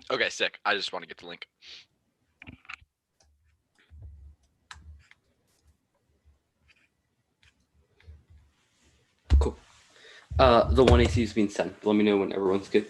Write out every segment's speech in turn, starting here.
Okay, sick. I just want to get the link. Cool. The 1AC is being sent. Let me know when everyone's good.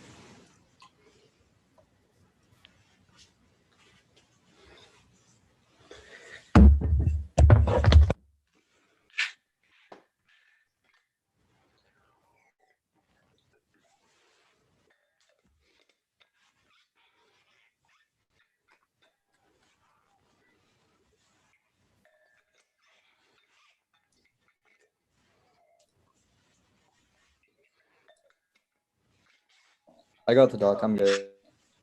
I got the doc. I'm good.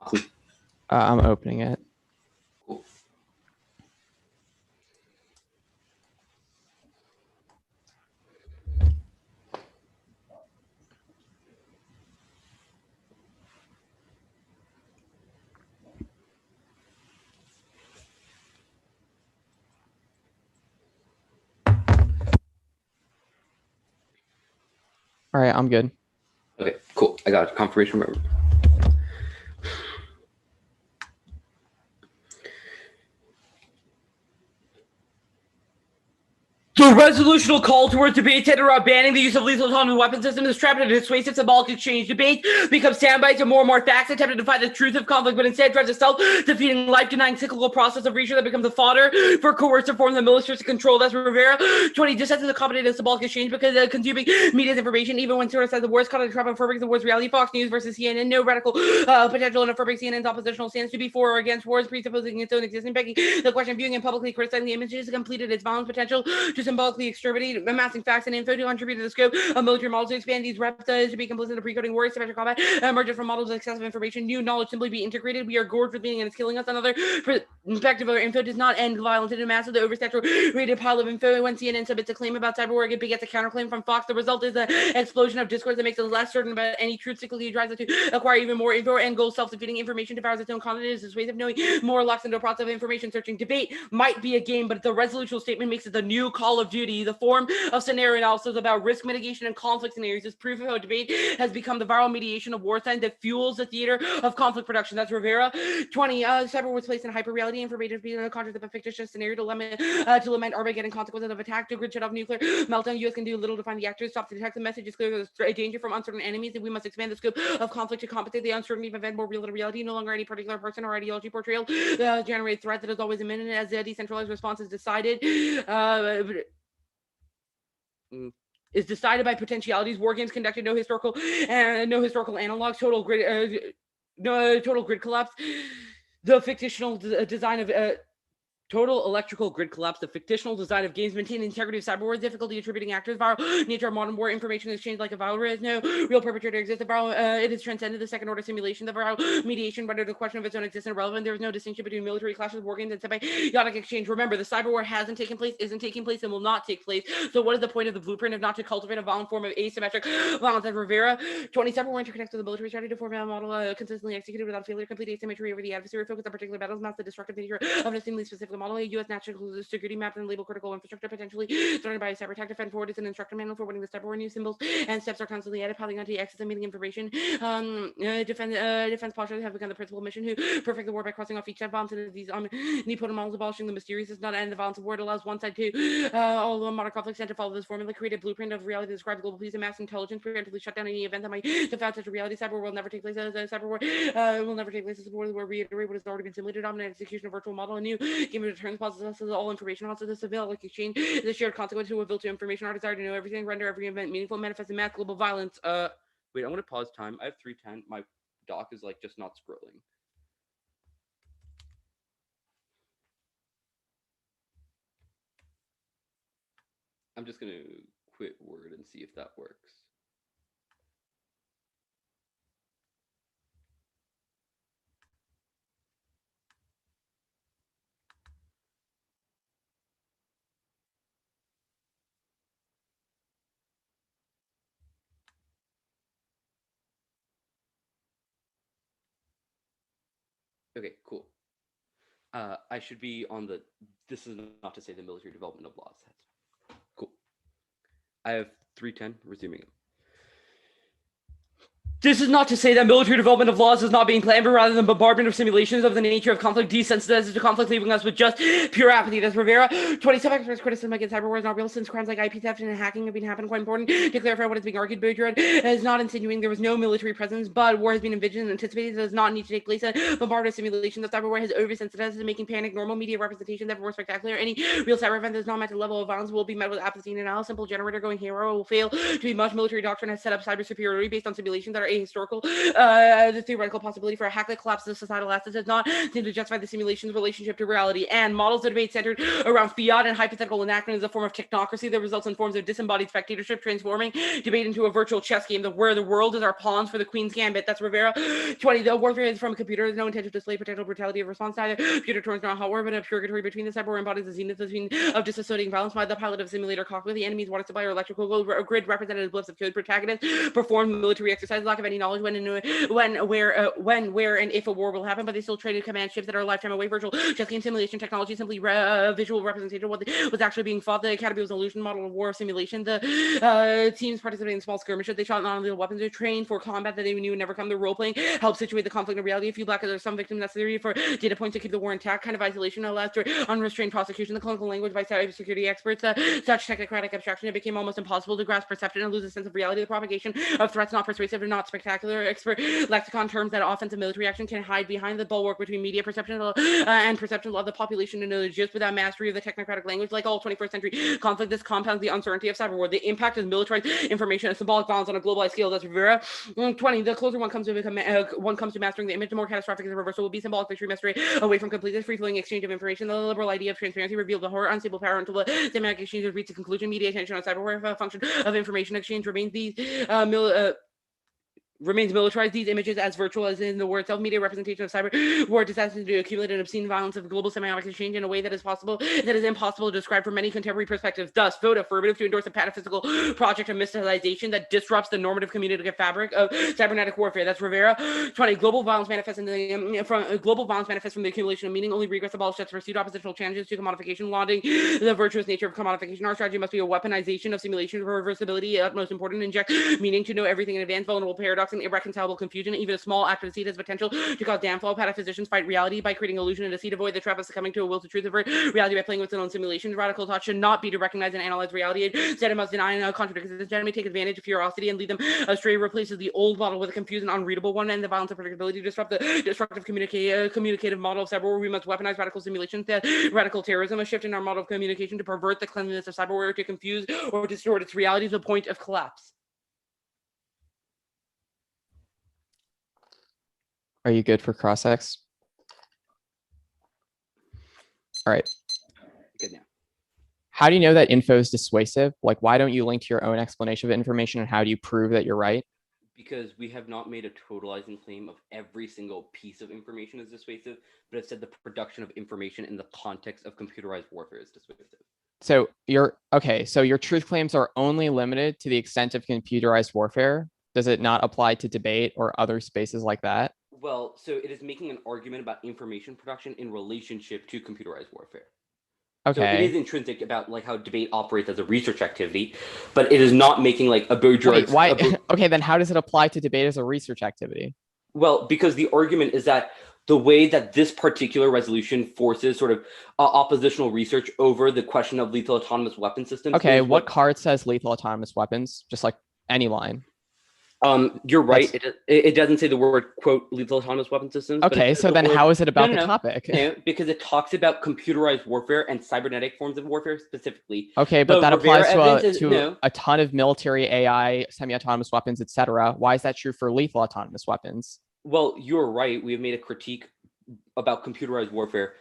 Cool. I'm opening it. Cool. All right, I'm good. Okay, cool. I got confirmation from everyone. The resolutional call towards debate centered around banning the use of lethal autonomous weapon systems is trapped in a dissuasive symbolic exchange. Debate becomes soundbites and more facts attempted to find the truth of conflict, but instead tries to self-defeating, life-denying cyclical process of research that becomes a fodder for coercive forms of militaristic control. That's Rivera. 20 just as accommodated a symbolic exchange because consuming media's information, even when source says the worst caught in the trap of affirming the worst reality. Fox News versus CNN. No radical potential in affirming CNN's oppositional stance to be for or against wars, presupposing its own existence, begging the question of viewing and publicly criticizing the images completed its violence potential to symbolically exterminate, amassing facts and info to contribute to the scope of military models to expand these reps to be complicit in pre-coding wars, symmetric combat, emerges from models of excessive information, new knowledge simply be integrated. We are gorged with meaning and it's killing us. Another perspective of our info does not end violence in a massive, oversaturated pile of info. When CNN submits a claim about cyber war, it begets a counterclaim from Fox. The result is an explosion of discourse that makes us less certain about any truth, cyclically drives us to acquire even more info and goals. Self-defeating information devours its own content, is persuasive, knowing more locks into a process of information searching. Debate might be a game, but the resolutional statement makes it the new Call of Duty. The form of scenario analysis about risk mitigation and conflict scenarios is proof of how debate has become the viral mediation of wartime that fuels the theater of conflict production. That's Rivera. 20. Cyber was placed in hyper-reality informative being in the context of a fictitious scenario to lament Armageddon consequences of attack to grid shut off nuclear meltdown. U.S. can do little to find the actors. Stop to detect the message. It's clear there's a danger from uncertain enemies, and we must expand the scope of conflict to compensate the uncertainty of event more real to reality. No longer any particular person or ideology portrayal generate threat that is always imminent as a decentralized response is decided. Is decided by potentialities. War games conducted, no historical analogs. Total grid collapse. The fictional design of total electrical grid collapse. The fictional design of games maintain the integrity of cyber war. Difficulty attributing actors. Viral nature of modern war. Information exchange like a virus. No real perpetrator exists. The viral it is transcended the second order simulation. The viral mediation rendered the question of its own existence irrelevant. There is no distinction between military clashes, war games, and symbiotic exchange. Remember, the cyber war hasn't taken place, isn't taking place, and will not take place. So what is the point of the blueprint if not to cultivate a violent form of asymmetric violence? As Rivera. 20 cyber war interconnects with the military strategy to form a model consistently executed without failure. Complete asymmetry over the adversary. Focus on particular battles, not the destructive nature of an extremely specific model. A U.S. national security map and label critical infrastructure potentially started by a cyber attack. Defend forward is an instruction manual for winning the cyber war. New symbols and steps are constantly added, piling onto the access and meeting information. Defense postures have become the principal mission. Who perfect the war by crossing off each set bombs into these omnipotent models, abolishing the mysterious is not end the violence of war. It allows one side to all modern conflicts and to follow this formula. Create a blueprint of reality that describes global peace and mass intelligence, preemptively shut down any event that might defy such a reality. Cyber war will never take place. Cyber war will never take place. As a war, the war reiterate what has already been simulated. Dominant execution of virtual model. A new game of returns possesses all information. Also, the symbolic exchange is a shared consequence to reveal to information. Our desire to know everything, render every event meaningful, manifest in mass global violence. Wait, I'm gonna pause time. I have 3:10. My doc is like just not scrolling. I'm just gonna quit Word and see if that works. Okay, cool. I should be on the. This is not to say the military development of laws. Cool. I have 3:10 resuming it. This is not to say that military development of laws is not being planned, but rather than bombardment of simulations of the nature of conflict desensitizes to conflict, leaving us with just pure apathy. That's Rivera. 27 express criticism against cyber war is not real, since crimes like IP theft and hacking have been happening. Quite important to clarify what is being argued. Boudreaux is not insinuating there was no military presence, but war has been envisioned and anticipated. It does not need to take place. Bombardment simulations of cyber war has oversensitized to making panic normal media representation that more spectacular. Any real cyber event that is not met to level of violence will be met with apathy and analysis. Simple generator going hero will fail to be much. Military doctrine has set up cyber superiority based on simulations that are ahistorical. The theoretical possibility for a hack that collapses of societal assets does not seem to justify the simulation's relationship to reality. And models of debate centered around fiat and hypothetical enactment is a form of technocracy that results in forms of disembodied spectatorship, transforming debate into a virtual chess game where the world is our pawns for the Queen's Gambit. That's Rivera. 20. The warfare is from a computer. There's no intent to display potential brutality of response. Neither computer turns not hot war, but a purgatory between the cyber war embodies the zenith of disassociating violence by the pilot of simulator cockpit. The enemy's water supply or electrical grid represented as blips of code. Protagonists performed military exercise, lack of any knowledge when, where, and if a war will happen, but they still traded command ships that are a lifetime away. Virtual chess game simulation technology, simply visual representation of what was actually being fought. The Academy was an illusion model of war simulation. The teams participating in small skirmishes. They shot non-lethal weapons. They trained for combat that they knew would never come. The role playing helped situate the conflict in reality. A few black, there's some victims necessary for data points to keep the war intact. Kind of isolation allows for unrestrained prosecution. The clinical language by cybersecurity experts. Such technocratic abstraction, it became almost impossible to grasp perception and lose a sense of reality. The propagation of threats not persuasive and not spectacular. Expert lexicon terms that offensive military action can hide behind the bulwark between media perception and perception of the population to know the gist without mastery of the technocratic language. Like all 21st century conflict, this compounds the uncertainty of cyber war. The impact of militarized information and symbolic violence on a globalized scale. That's Rivera. 20. The closer one comes to mastering the image, the more catastrophic the reversal will be. Symbolic victory mastery away from completeness, free-flowing exchange of information. The liberal idea of transparency revealed the horror, unstable power until the semantic exchange reaches a conclusion. Media attention on cyber war, a function of information exchange remains these remains militarized. These images, as virtual as in the word itself, media representation of cyber war destined to accumulate an obscene violence of global semiotic exchange in a way that is impossible to describe from many contemporary perspectives. Thus, vote affirmative to endorse a pataphysical project of mysticization that disrupts the normative communicative fabric of cybernetic warfare. That's Rivera. 20. Global violence manifests from the accumulation of meaning. Only regress abolished sets pursued oppositional challenges to commodification, lauding the virtuous nature of commodification. Our strategy must be a weaponization of simulation for reversibility, utmost important. Inject meaning to know everything in advance. Vulnerable paradox and irreconcilable confusion. Even a small act of deceit has potential to cause downfall. Pataphysicians fight reality by creating illusion and deceit. Avoid the trap of succumbing to a will to truth. Avert reality by playing with its own simulations. Radical thought should not be to recognize and analyze reality. Instead, it must deny and contradict its enemy, take advantage of curiosity and lead them astray. Replaces the old model with a confused and unreadable one, and the violence of predictability. Disrupt the destructive communicative model of cyber war. We must weaponize radical simulations. Radical terrorism, a shift in our model of communication to pervert the cleanliness of cyber war, to confuse or distort its reality to the point of collapse. Are you good for cross-ex? All right. Good now. How do you know that info is dissuasive? Like, why don't you link to your own explanation of information, and how do you prove that you're right? Because we have not made a totalizing claim of every single piece of information is dissuasive, but have said the production of information in the context of computerized warfare is dissuasive. So your truth claims are only limited to the extent of computerized warfare. Does it not apply to debate or other spaces like that? Well, so it is making an argument about information production in relationship to computerized warfare. Okay. So it is intrinsic about like how debate operates as a research activity, but it is not making like a Boudreaux. Why? Okay, then how does it apply to debate as a research activity? Well, because the argument is that the way that this particular resolution forces sort of oppositional research over the question of lethal autonomous weapon systems. Okay, what card says lethal autonomous weapons? Just like any line. You're right. It doesn't say the word, quote, lethal autonomous weapon systems. Okay, so then how is it about the topic? No, because it talks about computerized warfare and cybernetic forms of warfare specifically. Okay, but that applies to a ton of military AI, semi-autonomous weapons, etc. Why is that true for lethal autonomous weapons? Well, you're right. We have made a critique about computerized warfare,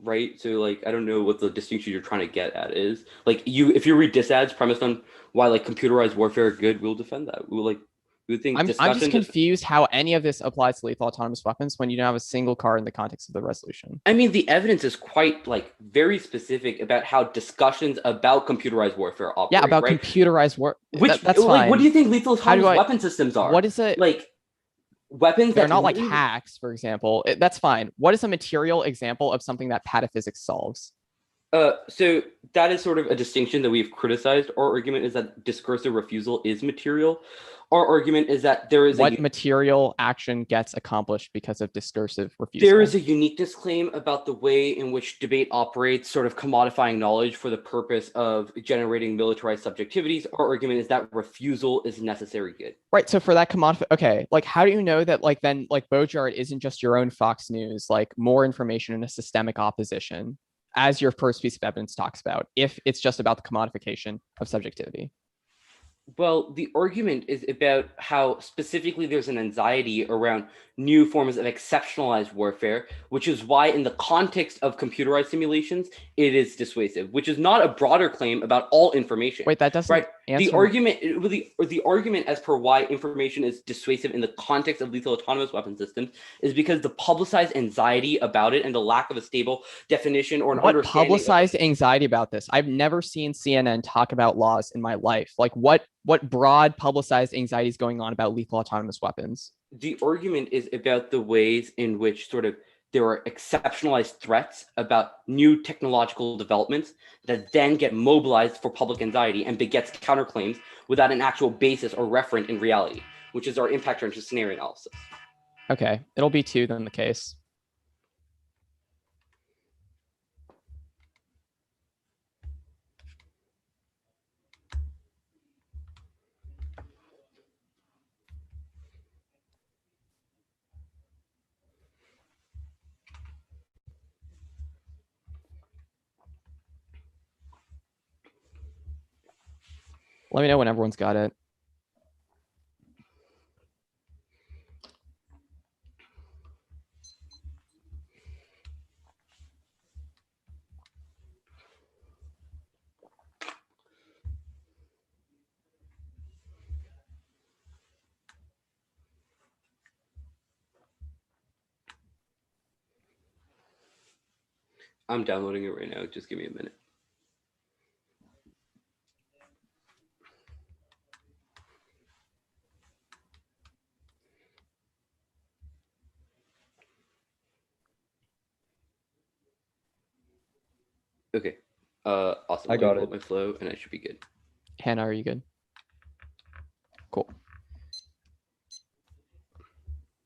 right? So, like, I don't know what the distinction you're trying to get at is. Like, if you read disads premised on why, like, computerized warfare are good, we'll defend that. We'll, like, I'm just confused how any of this applies to lethal autonomous weapons when you don't have a single card in the context of the resolution. I mean, the evidence is quite like very specific about how discussions about computerized warfare operate. Yeah, about computerized warfare. That's fine. What do you think lethal autonomous weapon systems are? What is it? Like weapons they're not like hacks, for example. That's fine. What is a material example of something that pataphysics solves? So that is sort of a distinction that we've criticized. Our argument is that discursive refusal is material. Our argument is that there is what material action gets accomplished because of discursive refusal? There is a uniqueness claim about the way in which debate operates, sort of commodifying knowledge for the purpose of generating militarized subjectivities. Our argument is that refusal is necessary good. Right. So for that okay, like how do you know that like then like Bojaard isn't just your own Fox News, like more information in a systemic opposition, as your first piece of evidence talks about, if it's just about the commodification of subjectivity? Well, the argument is about how specifically there's an anxiety around new forms of exceptionalized warfare, which is why in the context of computerized simulations, it is dissuasive, which is not a broader claim about all information. Wait, that doesn't answer the argument. The argument as per why information is dissuasive in the context of lethal autonomous weapon systems is because the publicized anxiety about it and the lack of a stable definition or an understanding. What publicized anxiety about this? I've never seen CNN talk about laws in my life. Like what broad publicized anxiety is going on about lethal autonomous weapons? The argument is about the ways in which sort of there are exceptionalized threats about new technological developments that then get mobilized for public anxiety and begets counterclaims without an actual basis or referent in reality, which is our impact into scenario analysis. Okay, it'll be 2 then the case. Let me know when everyone's got it. I'm downloading it right now. Just give me a minute. Okay. Awesome. I got it. My flow, and I should be good. Hannah, are you good? Cool.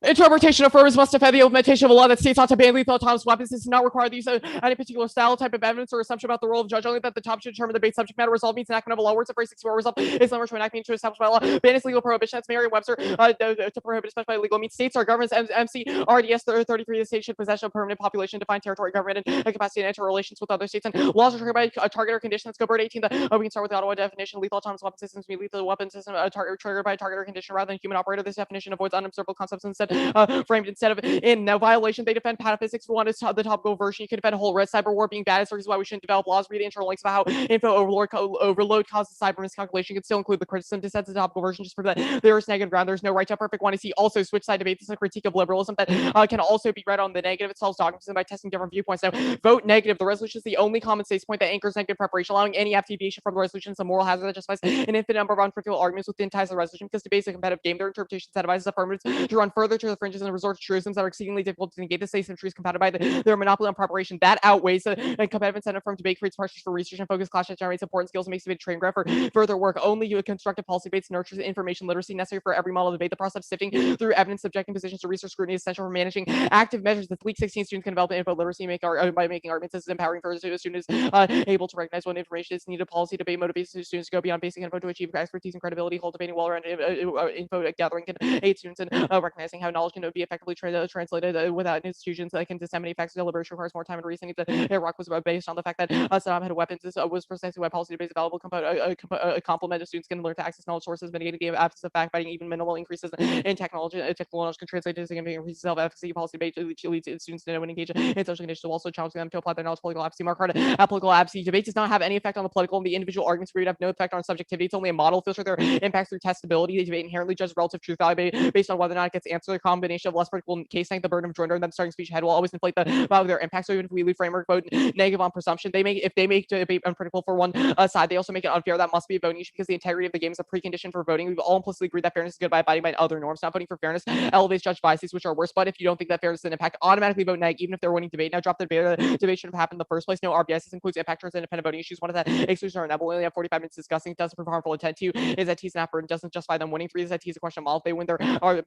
Interpretation of firms must defend the implementation of a law that states ought to ban lethal autonomous weapons. This does not require the use of any particular style, type of evidence, or assumption about the role of judge, only that the top should determine the base subject matter. Resolve means enactment of a law. Words of phrase 64 result is number to enactment to establish by law. Ban is legal prohibition. That's Merriam-Webster to prohibit, especially legal means states are governments. MC RDS 33. The state should possess a permanent population, define territory, government, and capacity to enter relations with other states. And laws are triggered by a target or condition. Let's go bird 18. We can start with the Ottawa definition. Lethal autonomous weapon systems mean lethal weapon system triggered by a target or condition rather than human operator. This definition avoids unobservable concepts instead instead of in no violation. They defend pataphysics. For one is the topical version. You can defend a whole red cyber war being bad. It's the reason why we shouldn't develop laws. Read internal links about how info overload causes cyber miscalculation. You can still include the criticism. Dissent the topical version just for that there is negative ground. There's no right to a perfect one. I see also switch side debate. This is a critique of liberalism that can also be read on the negative. It solves dogmatism by testing different viewpoints. Now, vote negative. The resolution is the only common sense point that anchors negative preparation, allowing any deviation from the resolution is a moral hazard that justifies an infinite number of unfruitful arguments within ties of the resolution. Because debate is a competitive game, their interpretation incentivizes affirmatives to run further to the fringes and resort to truisms that are exceedingly difficult to negate. The states of truths compounded by their monopoly on preparation that outweighs a competitive incentive from debate, creates pressures for research and focus, clash that generates important skills and makes debate a training ground for further work. Only a constructive policy debates nurtures information literacy necessary for every model of debate. The process of sifting through evidence, subjecting positions to research scrutiny is essential for managing active measures that weak 16 students can develop info literacy by making arguments. This is empowering for a student is able to recognize when information is needed. Policy debate motivates students to go beyond basic info to achieve expertise and credibility. Whole debating well around info gathering can aid students in recognizing how knowledge can be effectively translated without institutions that can disseminate facts. Deliberation requires more time and reasoning. Iraq was based on the fact that Saddam had weapons. This was precisely why policy debates available complement of students can learn to access knowledge sources, mitigating the absence of fact-finding. Even minimal increases in technology knowledge can translate to significant increases of efficacy. Policy debate leads students to know and engage in social conditions, while also challenging them to apply their knowledge. Political apathy. Mark Hard. Political apathy debate does not have any effect on the political and the individual arguments. We would have no effect on subjectivity. It's only a model filter their impacts through testability. They debate inherently judge relative truth value based on whether or not it gets answered. combination of less predictable case length, the burden of joinder, and then starting speech ahead will always inflate their impact. So even if we leave framework vote negative on presumption, if they make debate unpredictable for one side, they also make it unfair. That must be a voting issue because the integrity of the game is a precondition for voting. We've all implicitly agreed that fairness is good by abiding by other norms. Not voting for fairness elevates judge biases, which are worse. But if you don't think that fairness is an impact, automatically vote neg, even if they're winning debate. Now drop the debate. The debate should have happened in the first place. No RBS. This includes impact turns and independent voting issues. One is that exclusions are inevitable. We only have 45 minutes discussing. It doesn't prove harmful intent. Two is that T's not burden doesn't justify them winning. Three is that T's a question of model. If they win their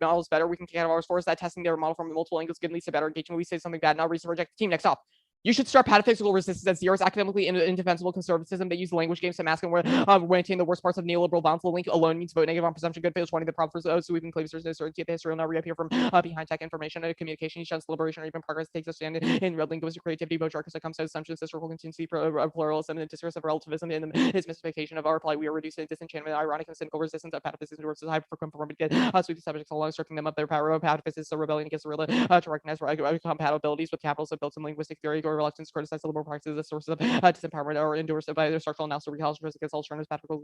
models better, we can kick out of ours. Four is that testing their model from multiple angles leads to better engagement. We say something bad, now reason to reject the team. Next off. You should start pataphysical resistance at zero. It's academically indefensible conservatism. They use language games to mask and maintain the worst parts of neoliberal bounce. The link alone means vote negative on presumption. Good fails 20. The problem for sweeping claims there's no certainty. The history will now reappear from behind tech information and communication. He shuns liberation or even progress takes a stand in red linguistic creativity. Both Archbishop comes to assumptions, historical contingency, pluralism, and discourse of relativism. In his mystification of our reply, we are reduced to disenchantment, ironic and cynical resistance of pataphysics versus hyperconformity. Sweeping subjects along, stripping them of their power. Pataphysics, a rebellion against the real to recognize compatibilities with capitalism built in linguistic theory or reluctance to criticize liberal practices as sources of disempowerment or endorsed by their structural analysis or recalcitrance against alternatives, pataphysical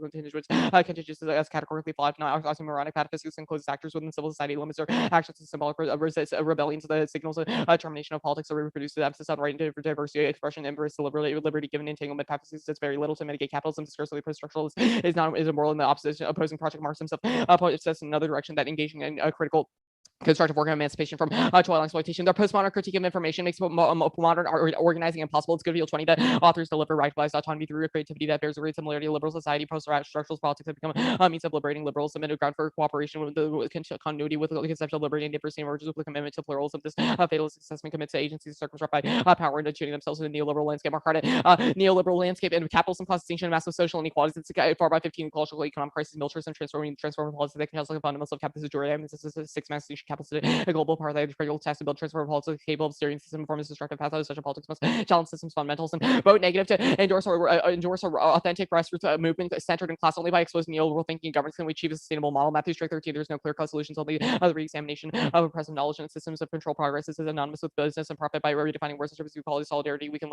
contingencies as categorically flawed, not oxymoronic. Pataphysics includes actors within civil society, limits or actions to symbolic rebellions, the signals of termination of politics, or reproduce the emphasis on right and diversity, expression, embrace the liberty given entanglement. Pataphysics does very little to mitigate capitalism. Discursively post-structuralist is immoral in the opposing Project Marx himself puts us in another direction that engaging in critical constructive work on emancipation from toil exploitation. Their postmodern critique of information makes modern organizing impossible. It's good feel 20 that authors deliver radicalized autonomy through creativity that bears a great similarity to liberal society. Post-structuralist politics have become a means of liberating liberals, submitted ground for cooperation with the continuity with the conception of liberty and diversity emerges with the commitment to pluralism. This fatalistic assessment commits to agencies circumscribed by power and tuning themselves in the neoliberal landscape. Mark Carter, neoliberal landscape and capitalism causes distinction and massive social inequalities. It's far by 15 cultural economic crisis, militarism, transforming policies that can help the fundamentals of capitalist majority. This is a six-mass capitalist a global apartheid critical test to build transfer politics capable of steering system form this destructive path of social politics must challenge systems fundamentals and vote negative to endorse or authentic grassroots movement centered in class. Only by exposing neoliberal thinking and governance can we achieve a sustainable model. Matthew Strike 13, there's no clear-cut solutions, only the re-examination of oppressive knowledge and systems of control. Progress is anonymous with business and profit. By redefining words and services we call it solidarity, we can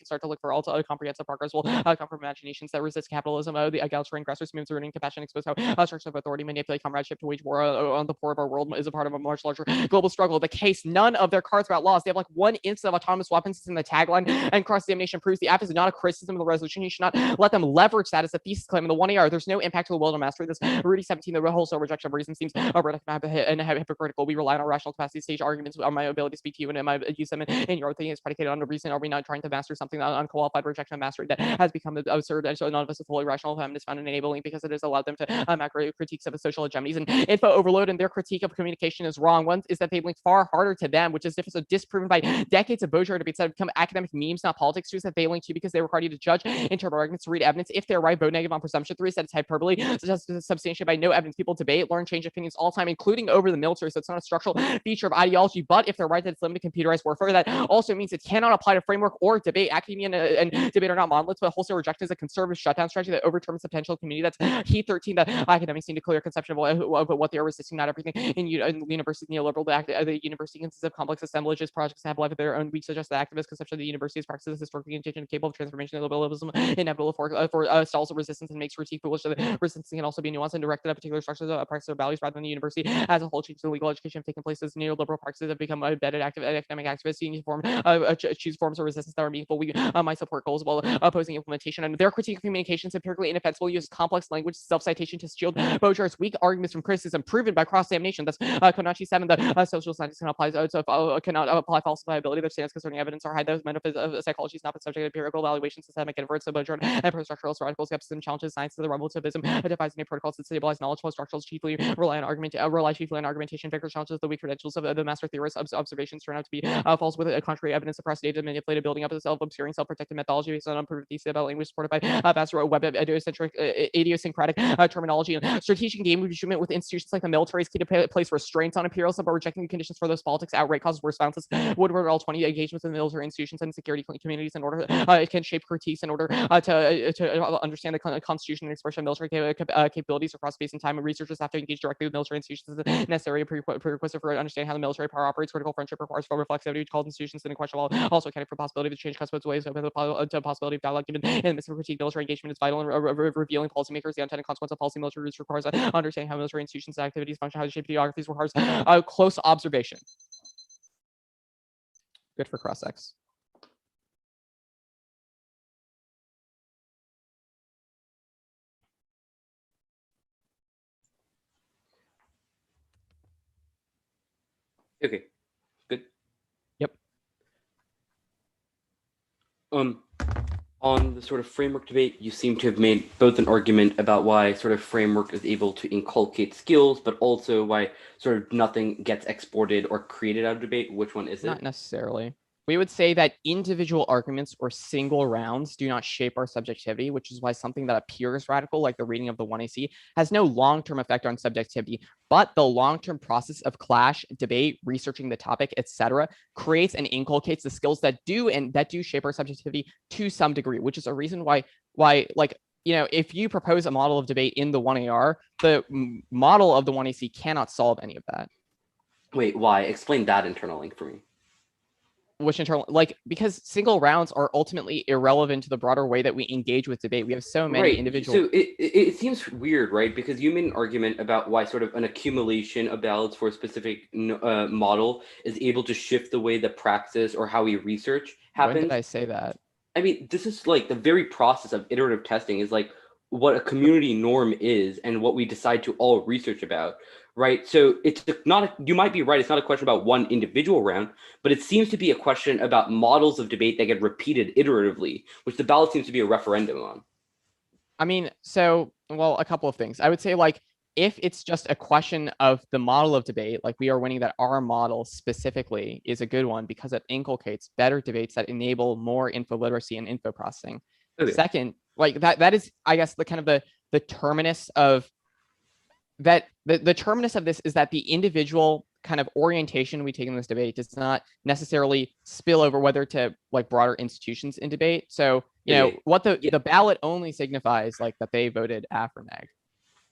start to look for all comprehensive progress will come from imaginations that resist capitalism. The egalitarian grassroots movements ruining compassion expose how structures of authority manipulate comradeship to wage war on the poor of our world is a part of a much larger global struggle. The case, none of their cards about laws. They have like one instance of autonomous weapons. It's in the tagline, and cross-examination proves the app is not a criticism of the resolution. You should not let them leverage that as a thesis claim. In the 1AR, there's no impact to the will to mastery. This Rudy 17, the wholesale rejection of reason seems and hypocritical. We rely on our rational capacity to stage arguments on my ability to speak to you and my use them in your thinking is predicated on a reason. Are we not trying to master something on unqualified rejection of mastery that has become absurd, and so none of us is fully rational feminists found enabling because it has allowed them to macro critiques of social hegemonies and info overload, and their critique of communication is wrong. One is that they link far harder to them, which is different, so disproven by decades of bourgeois debates that have become academic memes, not politics. Two is that they link to because they require you to judge internal arguments, to read evidence. If they're right, vote negative on presumption. Three is that it's hyperbole, just substantiated by no evidence. People debate, learn, change opinions all the time, including over the military, so it's not a structural feature of ideology. But if they're right that it's limited computerized warfare, that also means it cannot apply to framework or debate. Academia and debate are not monoliths, but wholesale rejection is a conservative shutdown strategy that overturns the potential community. That's key 13 that academics need a clear conception of what they are resisting. Not everything in universities neoliberal. The university consists of complex assemblages, projects that have life of their own. We suggest the activist conception of the university's practices historically contingent, capable of transformation and liberalism, inevitable for stalls of resistance and makes critique foolish. The resistance can also be nuanced and directed at particular structures of practice or values rather than the university as a whole. Changes in legal education have taken place as neoliberal practices have become embedded academic activists seeking to choose forms of resistance that are meaningful. We might support goals while opposing implementation, and their critique of communications empirically indefensible, uses complex language, self-citation to shield Bojar's weak arguments from criticism proven by cross-examination. Thus, Konachi 7, the social scientists cannot apply falsifiability. Their stance concerning evidence are high. Those metaphysics of psychology is not been subject to empirical evaluation, systemic inverts, so Bojar and post-structuralist radical skepticism challenges science to the relativism, defies new protocols that stabilize knowledge. Post-structuralists chiefly rely chiefly on argumentation. Victor challenges the weak credentials of the master theorists. Observations turn out to be false with contrary evidence, suppressed data, manipulated, building up a self-obscuring, self-protected methodology based on unproven thesis about language supported by vast web of idiosyncratic terminology and strategic engagement with institutions like the military is key to place restraints on imperialism, but rejecting the conditions for those politics outright causes worse violence. Woodward all 20 engagements in the military institutions and security communities in order it can shape critiques in order to understand the constitution and expression of military capabilities across space and time. And researchers have to engage directly with military institutions as a necessary prerequisite for understanding how the military power operates. Critical friendship requires full reflexivity, which calls institutions into question while also accounting for the possibility to change customs ways to the possibility of dialogue. Given in the midst of critique, military engagement is vital in revealing policymakers the unintended consequence of policy. Military roots requires understanding how military institutions and activities function, how to shape geographies, requires close observation. Good for cross-sex. Okay, good. Yep. On the sort of framework debate, you seem to have made both an argument about why sort of framework is able to inculcate skills, but also why sort of nothing gets exported or created out of debate. Which one is it? Not necessarily. We would say that individual arguments or single rounds do not shape our subjectivity, which is why something that appears radical, like the reading of the 1AC, has no long-term effect on subjectivity. But the long-term process of clash, debate, researching the topic, etc., creates and inculcates the skills that do shape our subjectivity to some degree, which is a reason why like, you know, if you propose a model of debate in the 1AR, the model of the 1AC cannot solve any of that. Wait, why? Explain that internal link for me. Which internal, like, because single rounds are ultimately irrelevant to the broader way that we engage with debate. We have so many individual. So it seems weird, right? Because you made an argument about why sort of an accumulation of ballots for a specific model is able to shift the way the praxis or how we research happens. When did I say that? I mean, this is like the very process of iterative testing is like what a community norm is and what we decide to all research about, right? So it's not, you might be right, it's not a question about one individual round, but it seems to be a question about models of debate that get repeated iteratively, which the ballot seems to be a referendum on. I mean, so, well, a couple of things. I would say, like, if it's just a question of the model of debate, like we are winning that our model specifically is a good one because it inculcates better debates that enable more info literacy and info processing. Okay. Second, like that is, I guess, the kind of the terminus of that. The terminus of this is that the individual kind of orientation we take in this debate does not necessarily spill over whether to like broader institutions in debate. So, you know, what the ballot only signifies like that they voted Afroneg.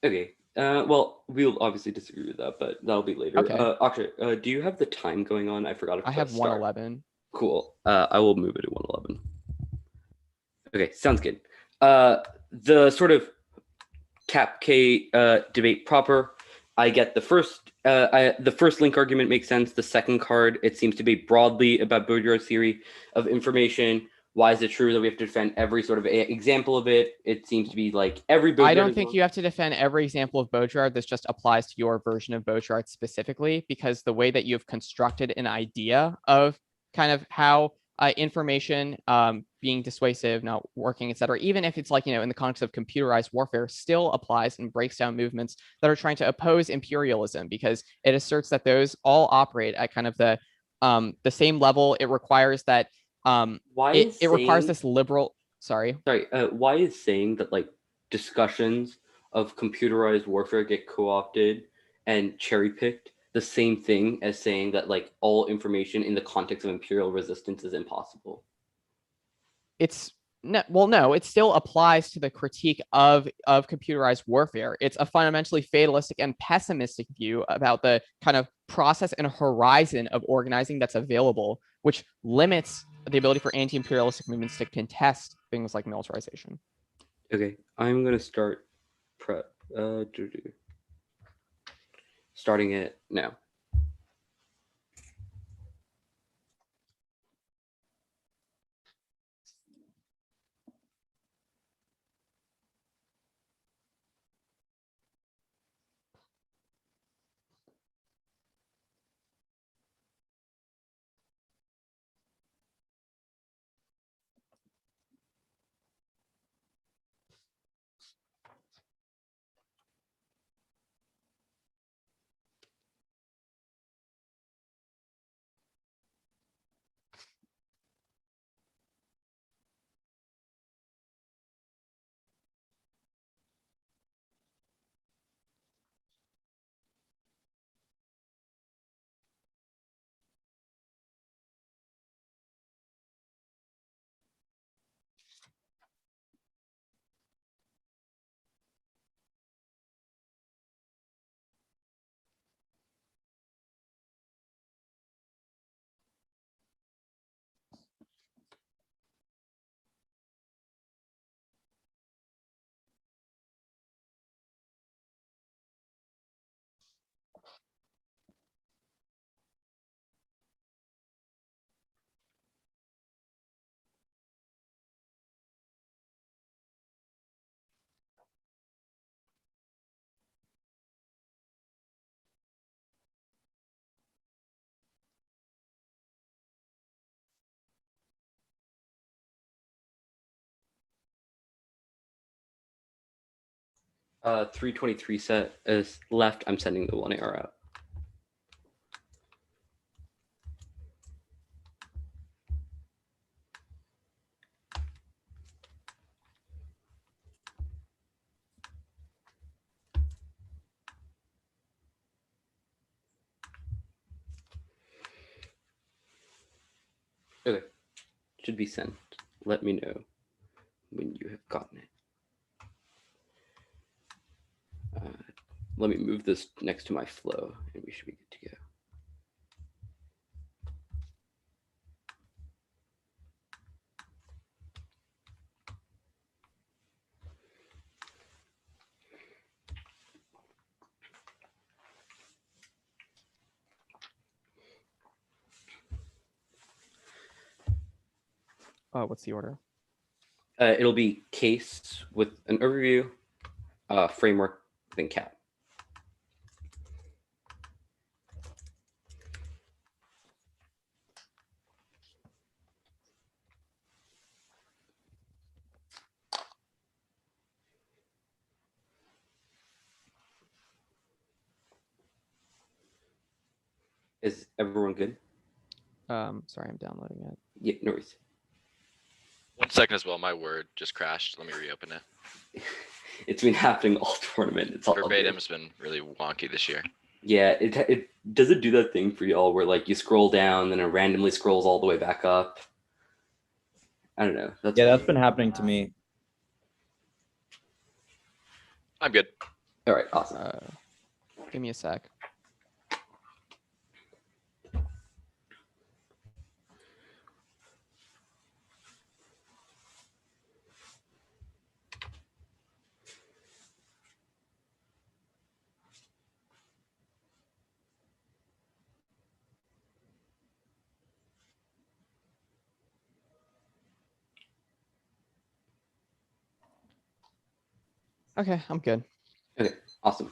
Okay. Well, we'll obviously disagree with that, but that'll be later. Okay. Akshay, do you have the time going on? I forgot if I have 111. Cool. I will move it to 111. Okay, sounds good. The sort of cap K debate proper. I get the first link argument makes sense. The second card, it seems to be broadly about Baudrillard's theory of information. Why is it true that we have to defend every sort of example of it? It seems to be like every Baudrillard. I don't think you have to defend every example of Baudrillard. This just applies to your version of Baudrillard specifically, because the way that you've constructed an idea of kind of how information being dissuasive, not working, etc., even if it's like, you know, in the context of computerized warfare, still applies and breaks down movements that are trying to oppose imperialism, because it asserts that those all operate at kind of the same level. It requires that it requires this liberal. Why is saying that like discussions of computerized warfare get co-opted and cherry picked the same thing as saying that like all information in the context of imperial resistance is impossible? It's no, it still applies to the critique of computerized warfare. It's a fundamentally fatalistic and pessimistic view about the kind of process and horizon of organizing that's available, which limits the ability for anti-imperialistic movements to contest things like militarization. Okay, I'm gonna start starting it now. 323 set is left. I'm sending the 1 AR out. Okay, should be sent. Let me know when you have gotten it. Let me move this next to my flow and we should be good to go. What's the order? It'll be case with an overview, framework, then cap. Is everyone good? Sorry, I'm downloading it. Yeah, no worries. 1 second as well. My Word just crashed. Let me reopen it. It's been happening all tournament. It's all Verbatim good. has been really wonky this year. Yeah, it does it do that thing for y'all where like you scroll down, then it randomly scrolls all the way back up. I don't know. That's been happening to me. I'm good. All right, awesome. Give me a sec. Okay, I'm good. Okay, awesome.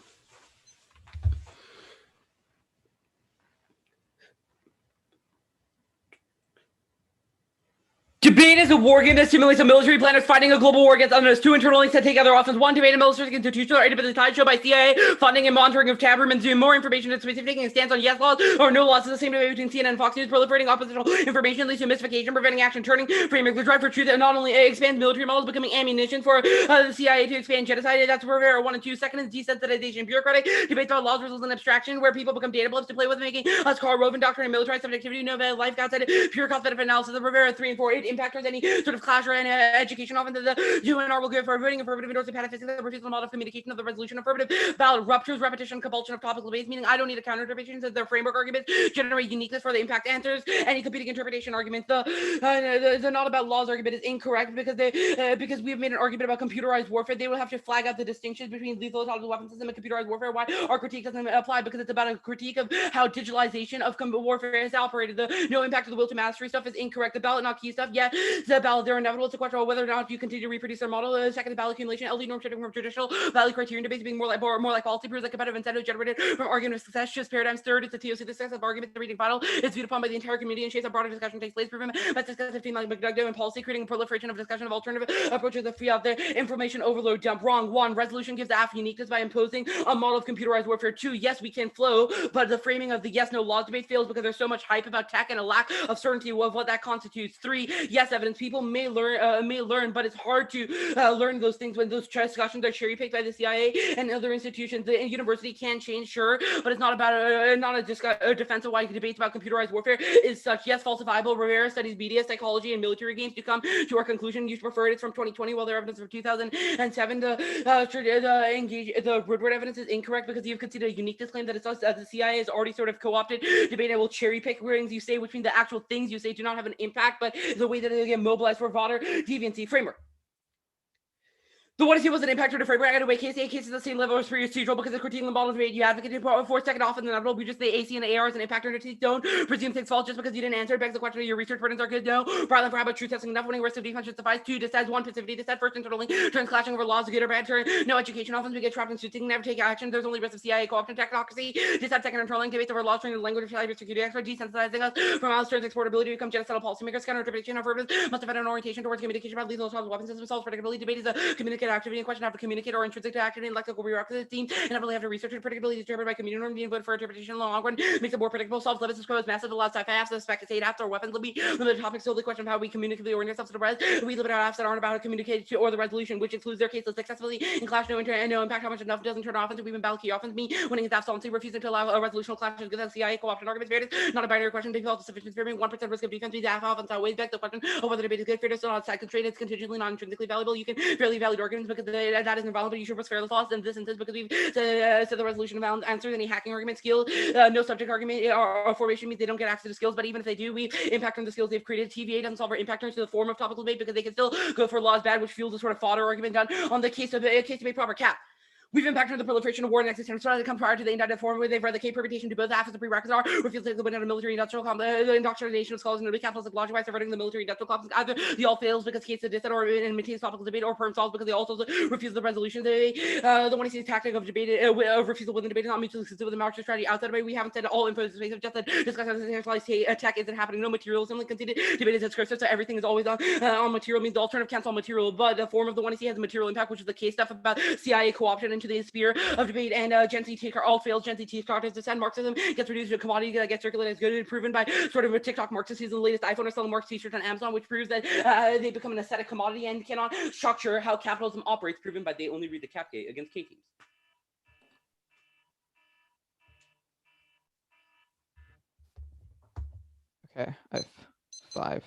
Debate is a war game that simulates a military planners fighting a global war against others. 2 internal links that take other offense. 1, debate and military institutional or independent tied show by CIA, funding and monitoring of tab room and Zoom. More information and specific taking a stance on yes laws or no laws is the same debate between CNN and Fox News. Proliferating oppositional information leads to mystification, preventing action, turning framing the drive for truth that not only expands military models, becoming ammunition for the CIA to expand genocide. That's Rivera 1 and 2. Second is desensitization. Bureaucratic debates about laws results in abstraction, where people become data blips to play with, making us Karl Rove doctrine and militarized subjectivity. No life outside pure cost benefit analysis of Rivera 3 and 4. It impact towards any sort of clash or any education. Often the UNR will give for voting affirmative endorsing patafixing the refusal model of communication of the resolution affirmative ballot ruptures repetition compulsion of topical debates, meaning I don't need a counter interpretation since their framework arguments generate uniqueness for the impact answers. Any competing interpretation argument, the not about laws argument is incorrect because we have made an argument about computerized warfare. They will have to flag out the distinctions between lethal autonomous weapon system and computerized warfare. Why our critique doesn't apply, because it's about a critique of how digitalization of warfare has operated. The no impact of the will to mastery stuff is incorrect. The ballot not key stuff, yeah, the ballot they're inevitable. It's a question of whether or not you continue to reproduce their model. Second, the ballot accumulation, LD norm shifting from traditional value criterion debates being more like policy proves like competitive incentive generated from argument of success shifts paradigms. Third, it's the TOC, the success of argument, the reading final is viewed upon by the entire community and shapes a broader discussion takes place. Proven by discussive team like McDougall and policy, creating a proliferation of discussion of alternative approaches of the information overload dump. Wrong. 1, resolution gives the AF uniqueness by imposing a model of computerized warfare. 2, yes, we can flow, but the framing of the yes no laws debate fails because there's so much hype about tech and a lack of certainty of what that constitutes. 3, yes, evidence. People may learn, but it's hard to learn those things when those discussions are cherry picked by the CIA and other institutions. The university can change, sure, but it's not about a defense of why debates about computerized warfare is such. Yes, falsifiable. Rivera studies media, psychology, and military games to come to our conclusion. You prefer it's from 2020, while their evidence from 2007. The Woodward evidence is incorrect because you've conceded a uniqueness claim that it's us as the CIA has already sort of co-opted debate and will cherry pick things you say, which means the actual things you say do not have an impact, but the way that they get mobilized for broader deviancy framework. The what if he was an impact or the framework? I got to wait. Case is the same level as procedural because the critiquing the model debate you advocated for second off in the inevitable. We just say AC and the ARs and impact or don't presume things false just because you didn't answer. It begs the question of your research burdens are good. No, rather for how about truth testing enough winning risk of defense justifies. 2, decides 1 passivity. Decide first internally turns clashing over laws good or bad turn. No education. Often we get trapped in suiting, never take action. There's only risk of CIA co-option technocracy. Decide second internally debates over laws turning the language of cybersecurity expert desensitizing us from Alice Stern's exportability to become genocidal policymakers. Counter interpretation of purpose must have had an orientation towards communication about lethal autonomous weapon systems. Solves predictability. Debate is a communicative predicate activity in question have to communicate or intrinsic to activity and lexical prerequisite themes, and heavily have to research and predictability determined by community norm being voted for interpretation in the long run makes it more predictable, solves limits, disclose massive, allows sci-fi apps, suspect state apps or weapons limit the topic solely question of how we communicatively orient ourselves to the res. We limit our apps that aren't about how to communicate to or the resolution, which includes their cases successfully in clash, no internet and no impact, how much enough doesn't turn off into even battle key offense me winning his absolutely refusing to allow a resolutional clash is good at CIA co-option arguments fairness, not a binary question, default sufficient for me, 1% risk of defense means half offense outweighs back the question of whether debate is good, fairness, not side constraint, it's contingently not intrinsically valuable. You can fairly valid arguments because that isn't valid, but you should risk fairness loss in this instance because we've said the resolution of answers any hacking argument skill, no subject argument or formation means they don't get access to skills, but even if they do, we impact on the skills they've created. TVA doesn't solve our impact turns to the form of topical debate because they can still go for laws bad, which fuels a sort of fodder argument done on the case debate proper cap. We've impacted the proliferation of war and existence that come prior to the indicted form where they've read the permutation to both half as the prerequisites are, refuse to win out of military industrial the indoctrination of scholars and the capitalistic logic by subverting the military industrial complex. Either the all fails because case of dissent or in maintains topical debate, or perm solves because they also refuse the resolution. The one he sees tactic of debate of refusal within debate is not mutually exclusive with the Marxist strategy outside of it. We haven't said all info is space of just said discuss how centralized tech isn't happening. No materialism conceded debate is discursive, so everything is always on material means the alternative counts on material, but the form of the one he sees has a material impact, which is the case stuff about CIA co-option into the sphere of debate, and Gen Z TikTok all fails. Gen Z TikTok is descent. Marxism gets reduced to a commodity that gets circulated as good and proven by sort of a TikTok Marxist who's the latest iPhone or selling Marx t-shirts on Amazon, which proves that they become an aesthetic commodity and cannot structure how capitalism operates, proven by they only read the Capgate against K teams. Okay, I have 5.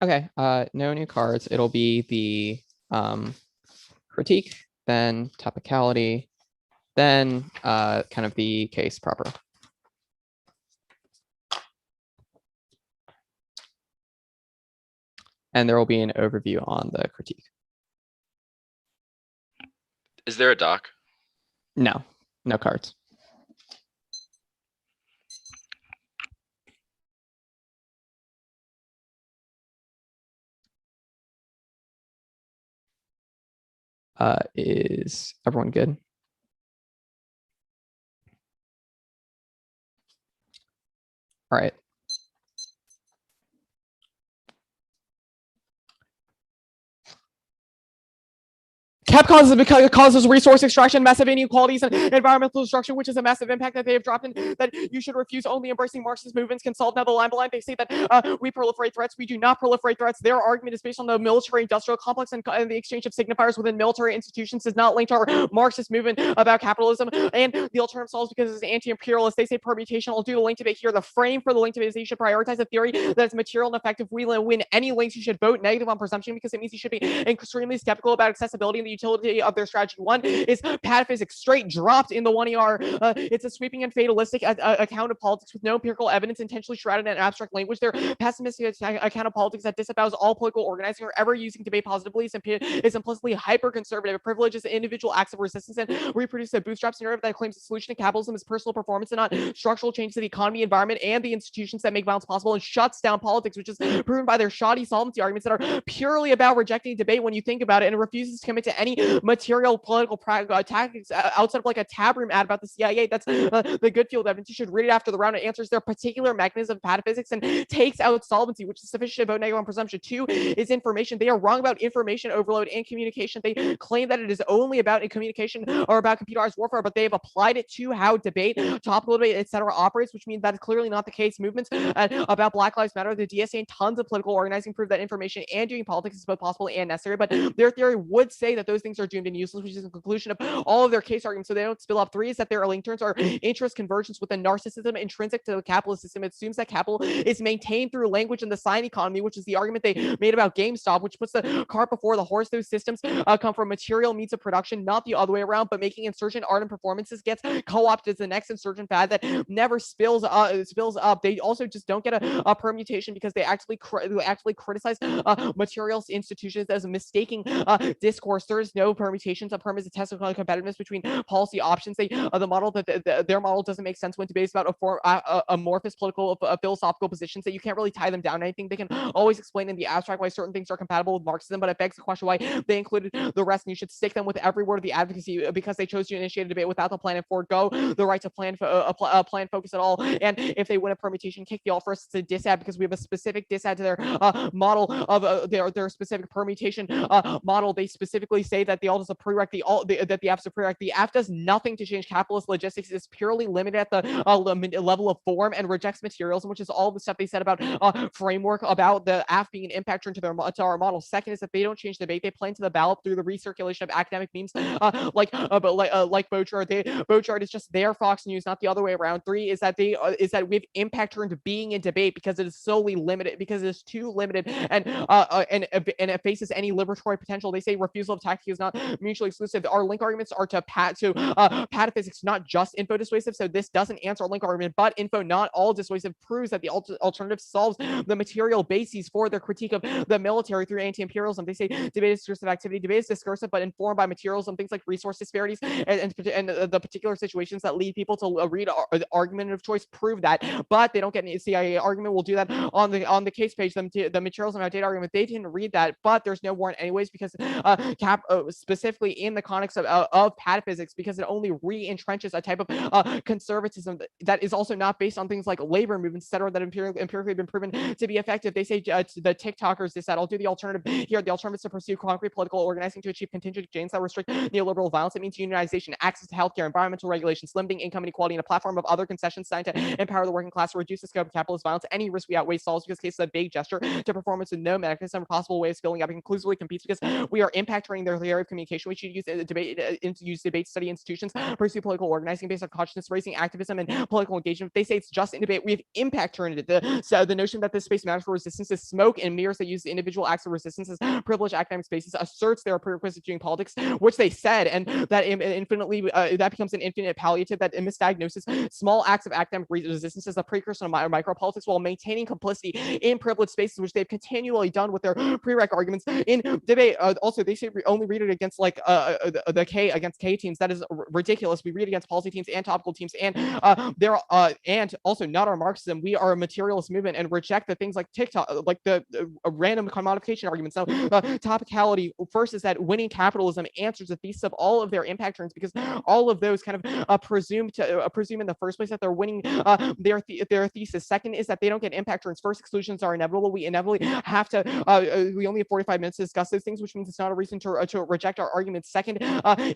Okay, no new cards. It'll be the critique, then topicality, then kind of the case proper. And there will be an overview on the critique. Is there a doc? No, no cards. Is everyone good? All right. Cap causes resource extraction, massive inequalities, and environmental destruction, which is a massive impact that they have dropped in. That you should refuse. Only embracing Marxist movements can solve. Now the line behind, they say that we proliferate threats. We do not proliferate threats. Their argument is based on the military-industrial complex, and the exchange of signifiers within military institutions is not linked to our Marxist movement about capitalism and the alternative solves because it's anti-imperialist. They say permutation. I'll do the link debate here. The frame for the link debate is they should prioritize the theory that it's material and effective. We win any links. You should vote negative on presumption because it means you should be extremely skeptical about accessibility and the utility of their strategy. One is pataphysics straight dropped in the 1ER. It's a sweeping and fatalistic account of politics with no empirical evidence, intentionally shrouded in abstract language. Their pessimistic account of politics that disavows all political organizing or ever using debate positively is implicitly hyper-conservative. It privileges individual acts of resistance and reproduces a bootstraps narrative that claims the solution to capitalism is personal performance and not structural change to the economy, environment, and the institutions that make violence possible, and shuts down politics, which is proven by their shoddy solvency arguments that are purely about rejecting debate when you think about it, and refuses to commit to any material political tactics outside of like a tab room ad about the CIA. That's the good field evidence. You should read it after the round. It answers their particular mechanism of pataphysics and takes out solvency, which is sufficient to vote negative on presumption. Two is information. They are wrong about information overload and communication. They claim that it is only about communication or about computerized warfare, but they have applied it to how debate, topical debate, etc. operates, which means that is clearly not the case. Movements about Black Lives Matter, the DSA, and tons of political organizing prove that information and doing politics is both possible and necessary, but their theory would say that those things are doomed and useless, which is the conclusion of all of their case arguments, so they don't spill up. Three is that their link turns are interest convergence with a narcissism intrinsic to the capitalist system. It assumes that capital is maintained through language and the sign economy, which is the argument they made about GameStop, which puts the cart before the horse. Those systems come from material means of production, not the other way around, but making insurgent art and performances gets co-opted as the next insurgent fad that never spills up. They also just don't get a permutation because they actually criticize materials institutions as mistaking discourse. There is no permutations. A perm is a test of competitiveness between policy options. The model that their model doesn't make sense when debates about amorphous political philosophical positions that you can't really tie them down to anything. They can always explain in the abstract why certain things are compatible with Marxism, but it begs the question why they included the rest, and you should stick them with every word of the advocacy because they chose to initiate a debate without the plan and forego the right to plan focus at all. And if they win a permutation, kick the all first to disad because we have a specific disad to their model of their specific permutation model. They specifically say that the alt is a prereq, that the F is a prereq. The F does nothing to change capitalist logistics. It's purely limited at the level of form and rejects materialism, which is all the stuff they said about framework about the F being an impactor to our model. Second is that they don't change the debate. They play into the ballot through the recirculation of academic memes like Bochard. Bochard is just their Fox News, not the other way around. Three is that we have impact turned being in debate because it is solely limited, because it is too limited and it faces any liberatory potential. They say refusal of tactic is not mutually exclusive. Our link arguments are to pataphysics, not just info dissuasive. So this doesn't answer our link argument, but info not all dissuasive proves that the alternative solves the material bases for their critique of the military through anti-imperialism. They say debate is discursive activity. Debate is discursive, but informed by materialism, things like resource disparities and the particular situations that lead people to read the argument of choice prove that. But they don't get any CIA argument. We'll do that on the case page. The materialism outdated argument, they didn't read that, but there's no warrant anyways because specifically in the context of pataphysics, because it only re-entrenches a type of conservatism that is also not based on things like labor movements, etc., that empirically been proven to be effective. They say the TikTokers this that I'll do the alternative here. The alternative is to pursue concrete political organizing to achieve contingent gains that restrict neoliberal violence. It means unionization, access to healthcare, environmental regulations, limiting income inequality, and a platform of other concessions designed to empower the working class, reduce the scope of capitalist violence. Any risk we outweigh solves because cases of vague gesture to performance with no mechanism or possible way of scaling up and conclusively competes because we are impact turning their every area of communication. We should use debate study institutions, pursue political organizing based on consciousness raising, activism, and political engagement. They say it's just in debate. We have impact turned into the notion that this space matters for resistance is smoke and mirrors that use the individual acts of resistance as privileged academic spaces, asserts they are prerequisite to doing politics, which they said, and that infinitely that becomes an infinite palliative that misdiagnoses small acts of academic resistance as a precursor to micropolitics while maintaining complicity in privileged spaces, which they've continually done with their prereq arguments in debate. Also, they say we only read it against like the K against K teams. That is ridiculous. We read against policy teams and topical teams, and they're and also not our Marxism. We are a materialist movement and reject the things like TikTok, like the random commodification arguments. Now, topicality first is that winning capitalism answers the thesis of all of their impact turns because all of those kind of presume in the first place that they're winning their thesis. Second is that they don't get impact turns. First, exclusions are inevitable. We inevitably have to. We only have 45 minutes to discuss those things, which means it's not a reason to reject our arguments. Second,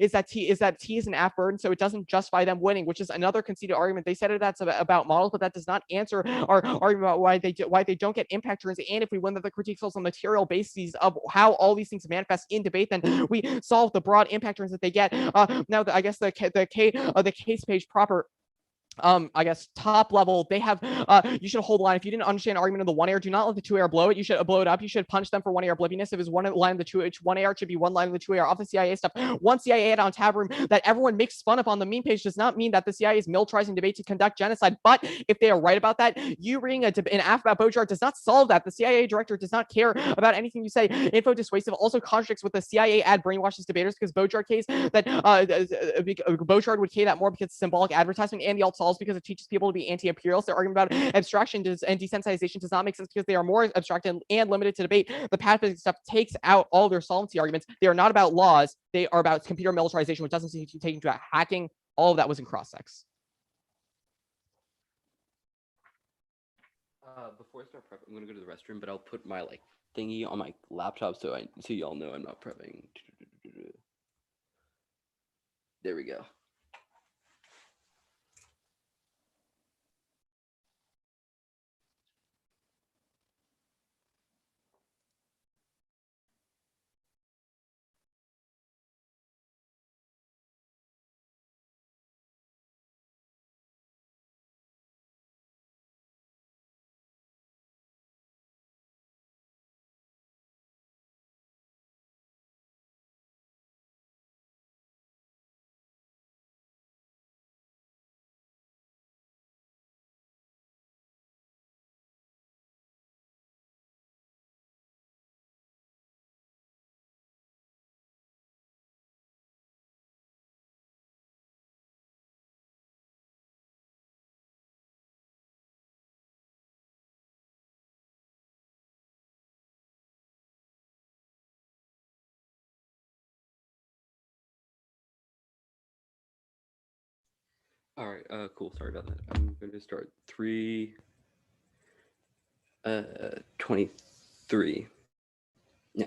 is that T is an F burden, so it doesn't justify them winning, which is another conceded argument. They said that's about models, but that does not answer our argument about why they don't get impact turns. And if we win that the critique falls on material bases of how all these things manifest in debate, then we solve the broad impact turns that they get. Now, I guess the case page proper. I guess top level, they have you should hold the line. If you didn't understand the argument of the 1 AR, do not let the 2 AR blow it. You should blow it up. You should punch them for 1 AR obliviousness. If it's one line of the 1 AR, it should be one line of the 2 AR. Off the CIA stuff, one CIA ad on tab room that everyone makes fun of on the meme page does not mean that the CIA is militarizing debate to conduct genocide. But if they are right about that, you reading an aff about Bojar does not solve that. The CIA director does not care about anything you say. Info dissuasive also contradicts with the CIA ad brainwashes debaters because Bojar case that Bojar would K that more because it's symbolic advertisement, and the alt solves because it teaches people to be anti-imperialist. Their argument about abstraction and desensitization does not make sense because they are more abstract and limited to debate. The pataphysics stuff takes out all their solvency arguments. They are not about laws. They are about computer militarization, which doesn't seem to take into hacking. All of that was in cross-sex. Before I start prepping, I'm gonna go to the restroom, but I'll put my like thingy on my laptop so y'all know I'm not prepping. There we go. All right, cool. Sorry about that. I'm going to start 3:23 now.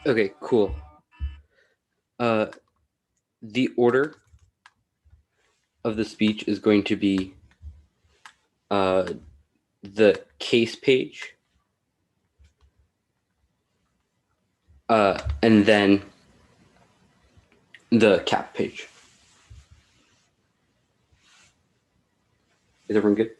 Okay, cool. The order of the speech is going to be the case page, and then the cap page. Is everyone good?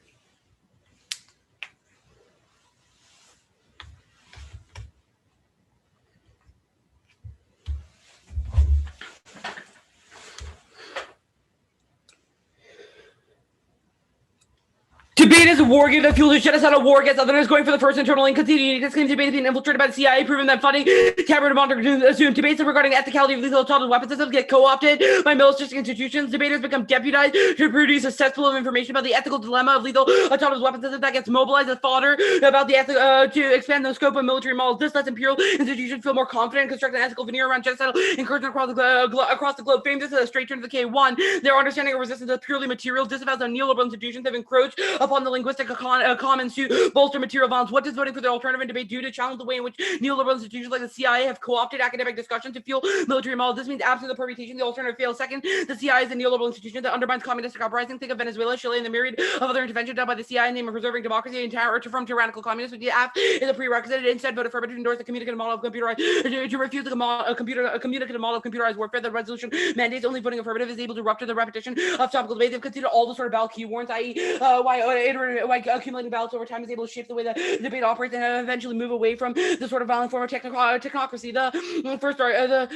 Debate is a war game that fuels a genocidal war against others, going for the first internal and continuing. This claims debate is being infiltrated by the CIA, proving that funding, tampering, monitoring, assumed debates regarding the ethicality of lethal autonomous weapon systems get co-opted by militaristic institutions. Debaters become deputized to produce a cesspool of information about the ethical dilemma of lethal autonomous weapon systems that gets mobilized as fodder about the to expand the scope of military models. This lets imperial institutions feel more confident and construct an ethical veneer around genocidal incursion across the globe. Fame this is a straight turn to the K1. Their understanding of resistance is purely material, disavows how neoliberal institutions have encroached upon the linguistic commons to bolster material violence. What does voting for the alternative in debate do to challenge the way in which neoliberal institutions like the CIA have co-opted academic discussion to fuel military models? This means absent the permutation, the alternative fails. Second, the CIA is a neoliberal institution that undermines communistic uprising. Think of Venezuela, Chile, and the myriad of other interventions done by the CIA in the name of preserving democracy and from tyrannical communists. The F is a prerequisite. Instead, vote affirmative to endorse the communicative model of computerized to refuse the communicative model of computerized warfare. The resolution mandates only voting affirmative is able to rupture the repetition of topical debates. They've considered all the sort of ballot key warrants, i.e., why accumulating ballots over time is able to shape the way the debate operates and eventually move away from the sort of violent form of technocracy. The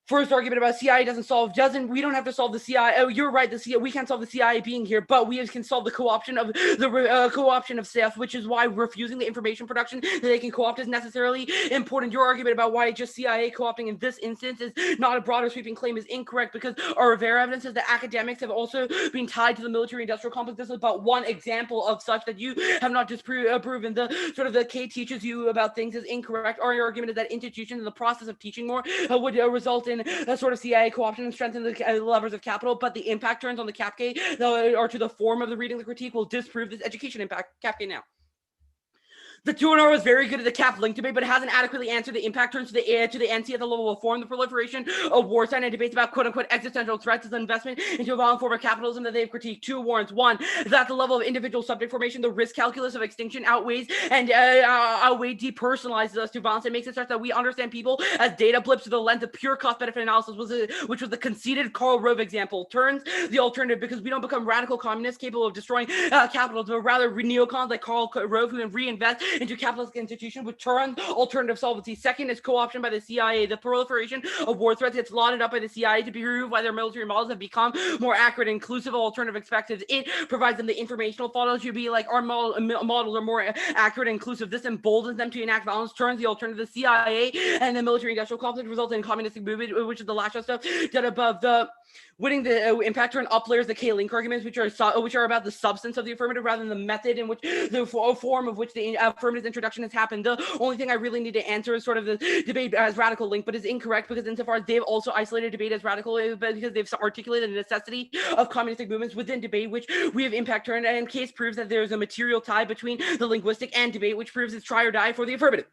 first argument about CIA we don't have to solve the CIA. Oh, you're right. We can't solve the CIA being here, but we can solve the co-option of the co-option of staff, which is why refusing the information production that they can co-opt is necessarily important. Your argument about why just CIA co-opting in this instance is not a broader sweeping claim is incorrect because our Rivera evidence is that academics have also been tied to the military-industrial complex. This is about one example of such that you have not disproven. The sort of the K teaches you about things is incorrect. Our argument is that institutions in the process of teaching more would result in a sort of CIA co-option and strengthen the levers of capital, but the impact turns on the cap K or to the form of the reading the critique will disprove this education impact. Cap K now. The 2.0 is very good at the cap link debate, but it hasn't adequately answered the impact turns to the NC at the level of form. The proliferation of wartime and debates about quote-unquote existential threats is an investment into a violent form of capitalism that they've critiqued. Two warrants. One, that the level of individual subject formation, the risk calculus of extinction outweighs depersonalizes us to violence and makes it such that we understand people as data blips through the lens of pure cost-benefit analysis, which was the conceded Karl Rove example. Turns the alternative because we don't become radical communists capable of destroying capitalism, but rather neocons like Karl Rove who reinvest into capitalist institutions with turn alternative solvency. Second is co-option by the CIA. The proliferation of war threats gets lauded up by the CIA to be proved why their military models have become more accurate and inclusive of alternative perspectives. It provides them the informational funnel to be like our models are more accurate and inclusive. This emboldens them to enact violence, turns the alternative. The CIA and the military industrial complex results in communistic movement, which is the last stuff done above. The winning the impact turn up layers the K-link arguments, which are about the substance of the affirmative rather than the method in which the form of which the affirmative introduction has happened. The only thing I really need to answer is sort of the debate as radical link, but is incorrect because insofar as they've also isolated debate as radical, because they've articulated the necessity of communistic movements within debate, which we have impact turned, and case proves that there's a material tie between the linguistic and debate, which proves it's try or die for the affirmative.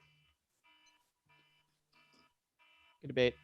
Good debate.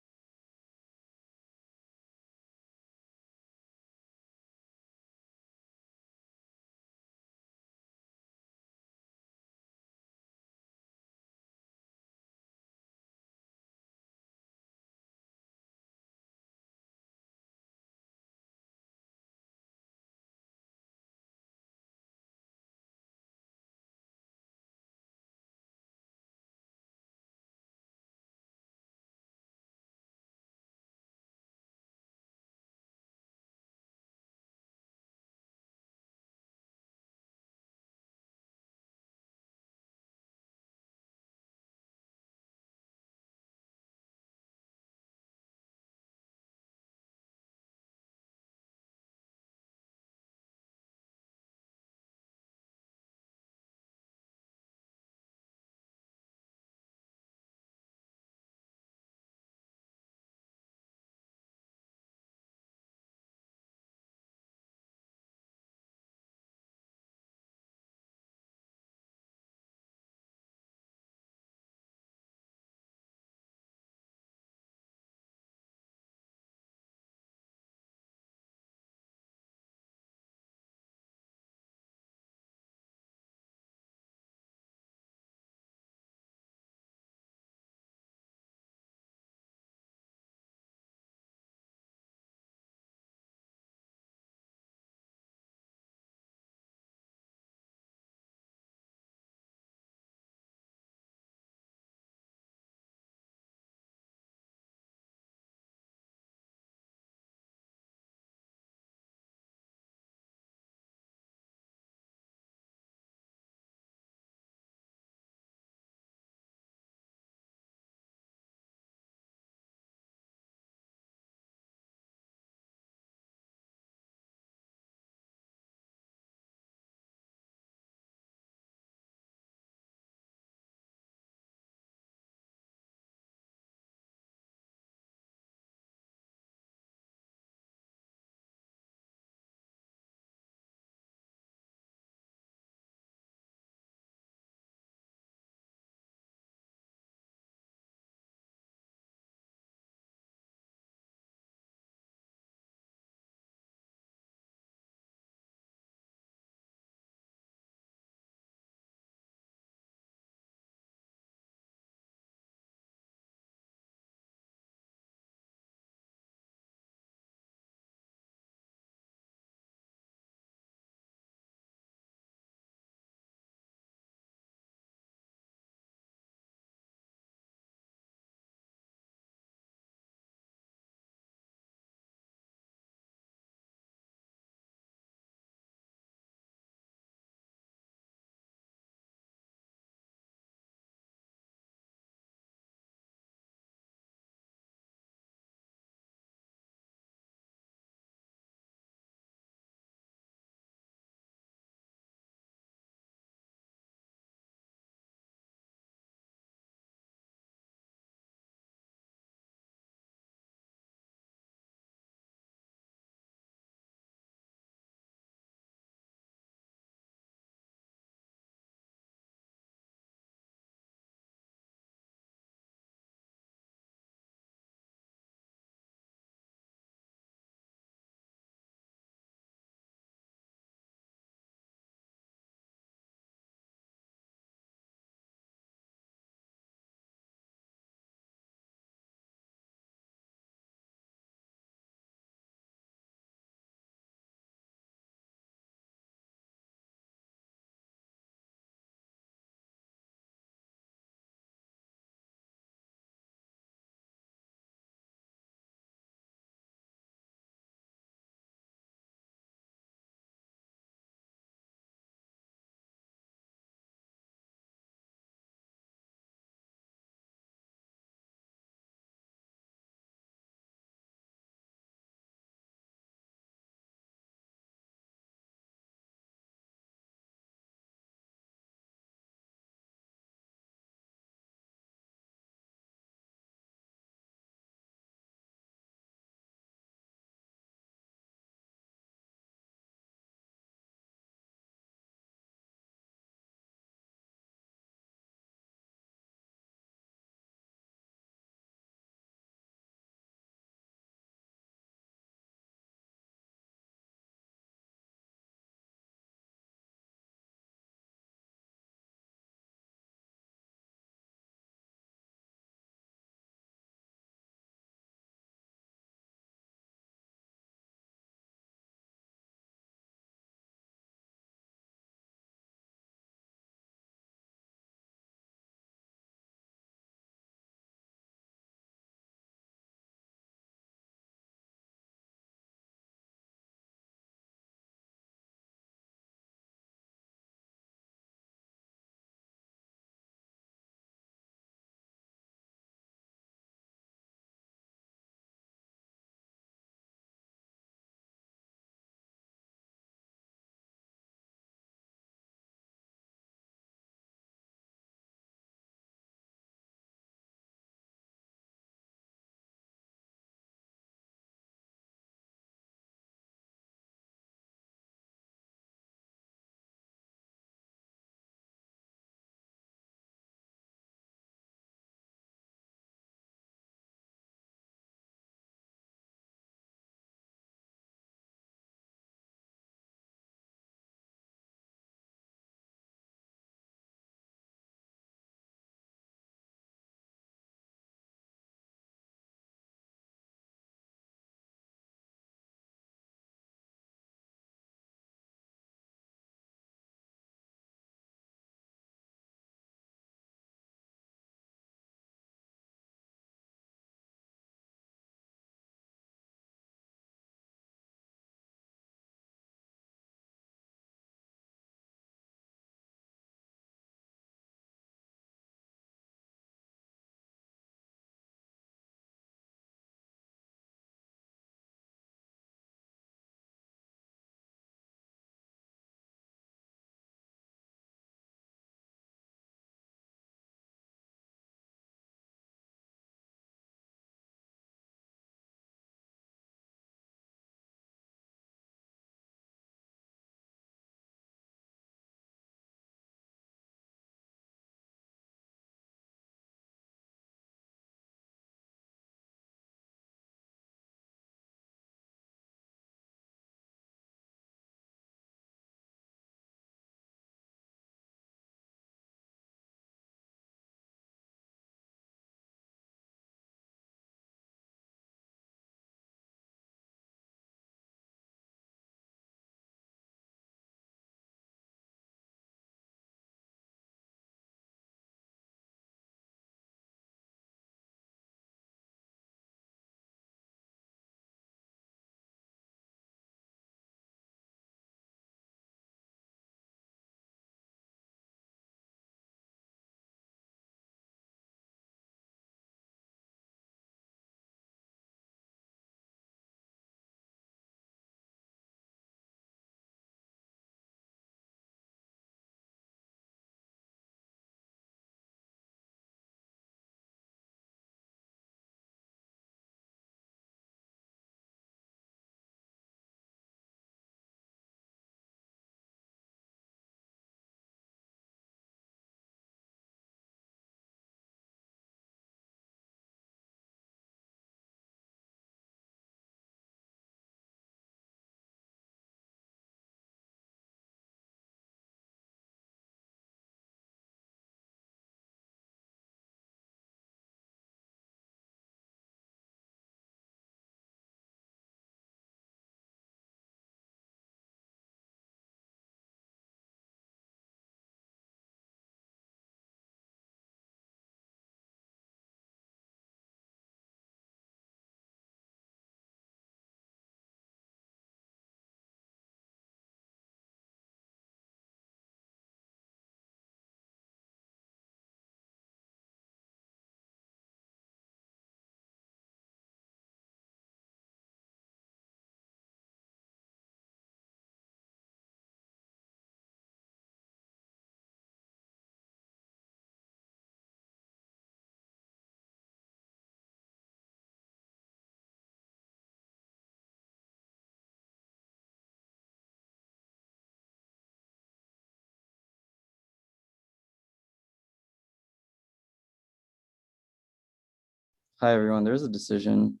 Hi, everyone. There's a decision.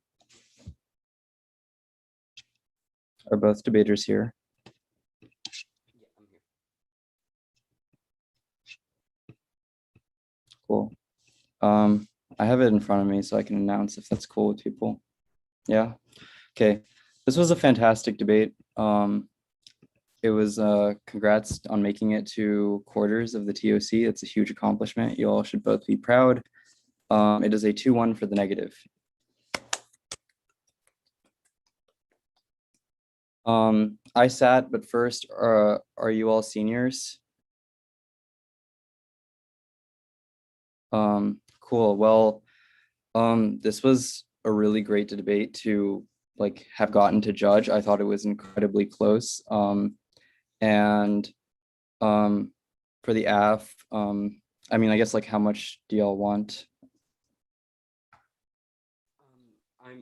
Are both debaters here? Yeah, I'm here. Cool. I have it in front of me so I can announce if that's cool with people. Yeah. Okay. This was a fantastic debate. It was congrats on making it to quarters of the TOC. It's a huge accomplishment. You all should both be proud. It is a 2-1 for the negative. I sat, but first, are you all seniors? Cool. Well, this was a really great debate to like have gotten to judge. I thought it was incredibly close. And for the AF, I mean, I guess like how much do y'all want?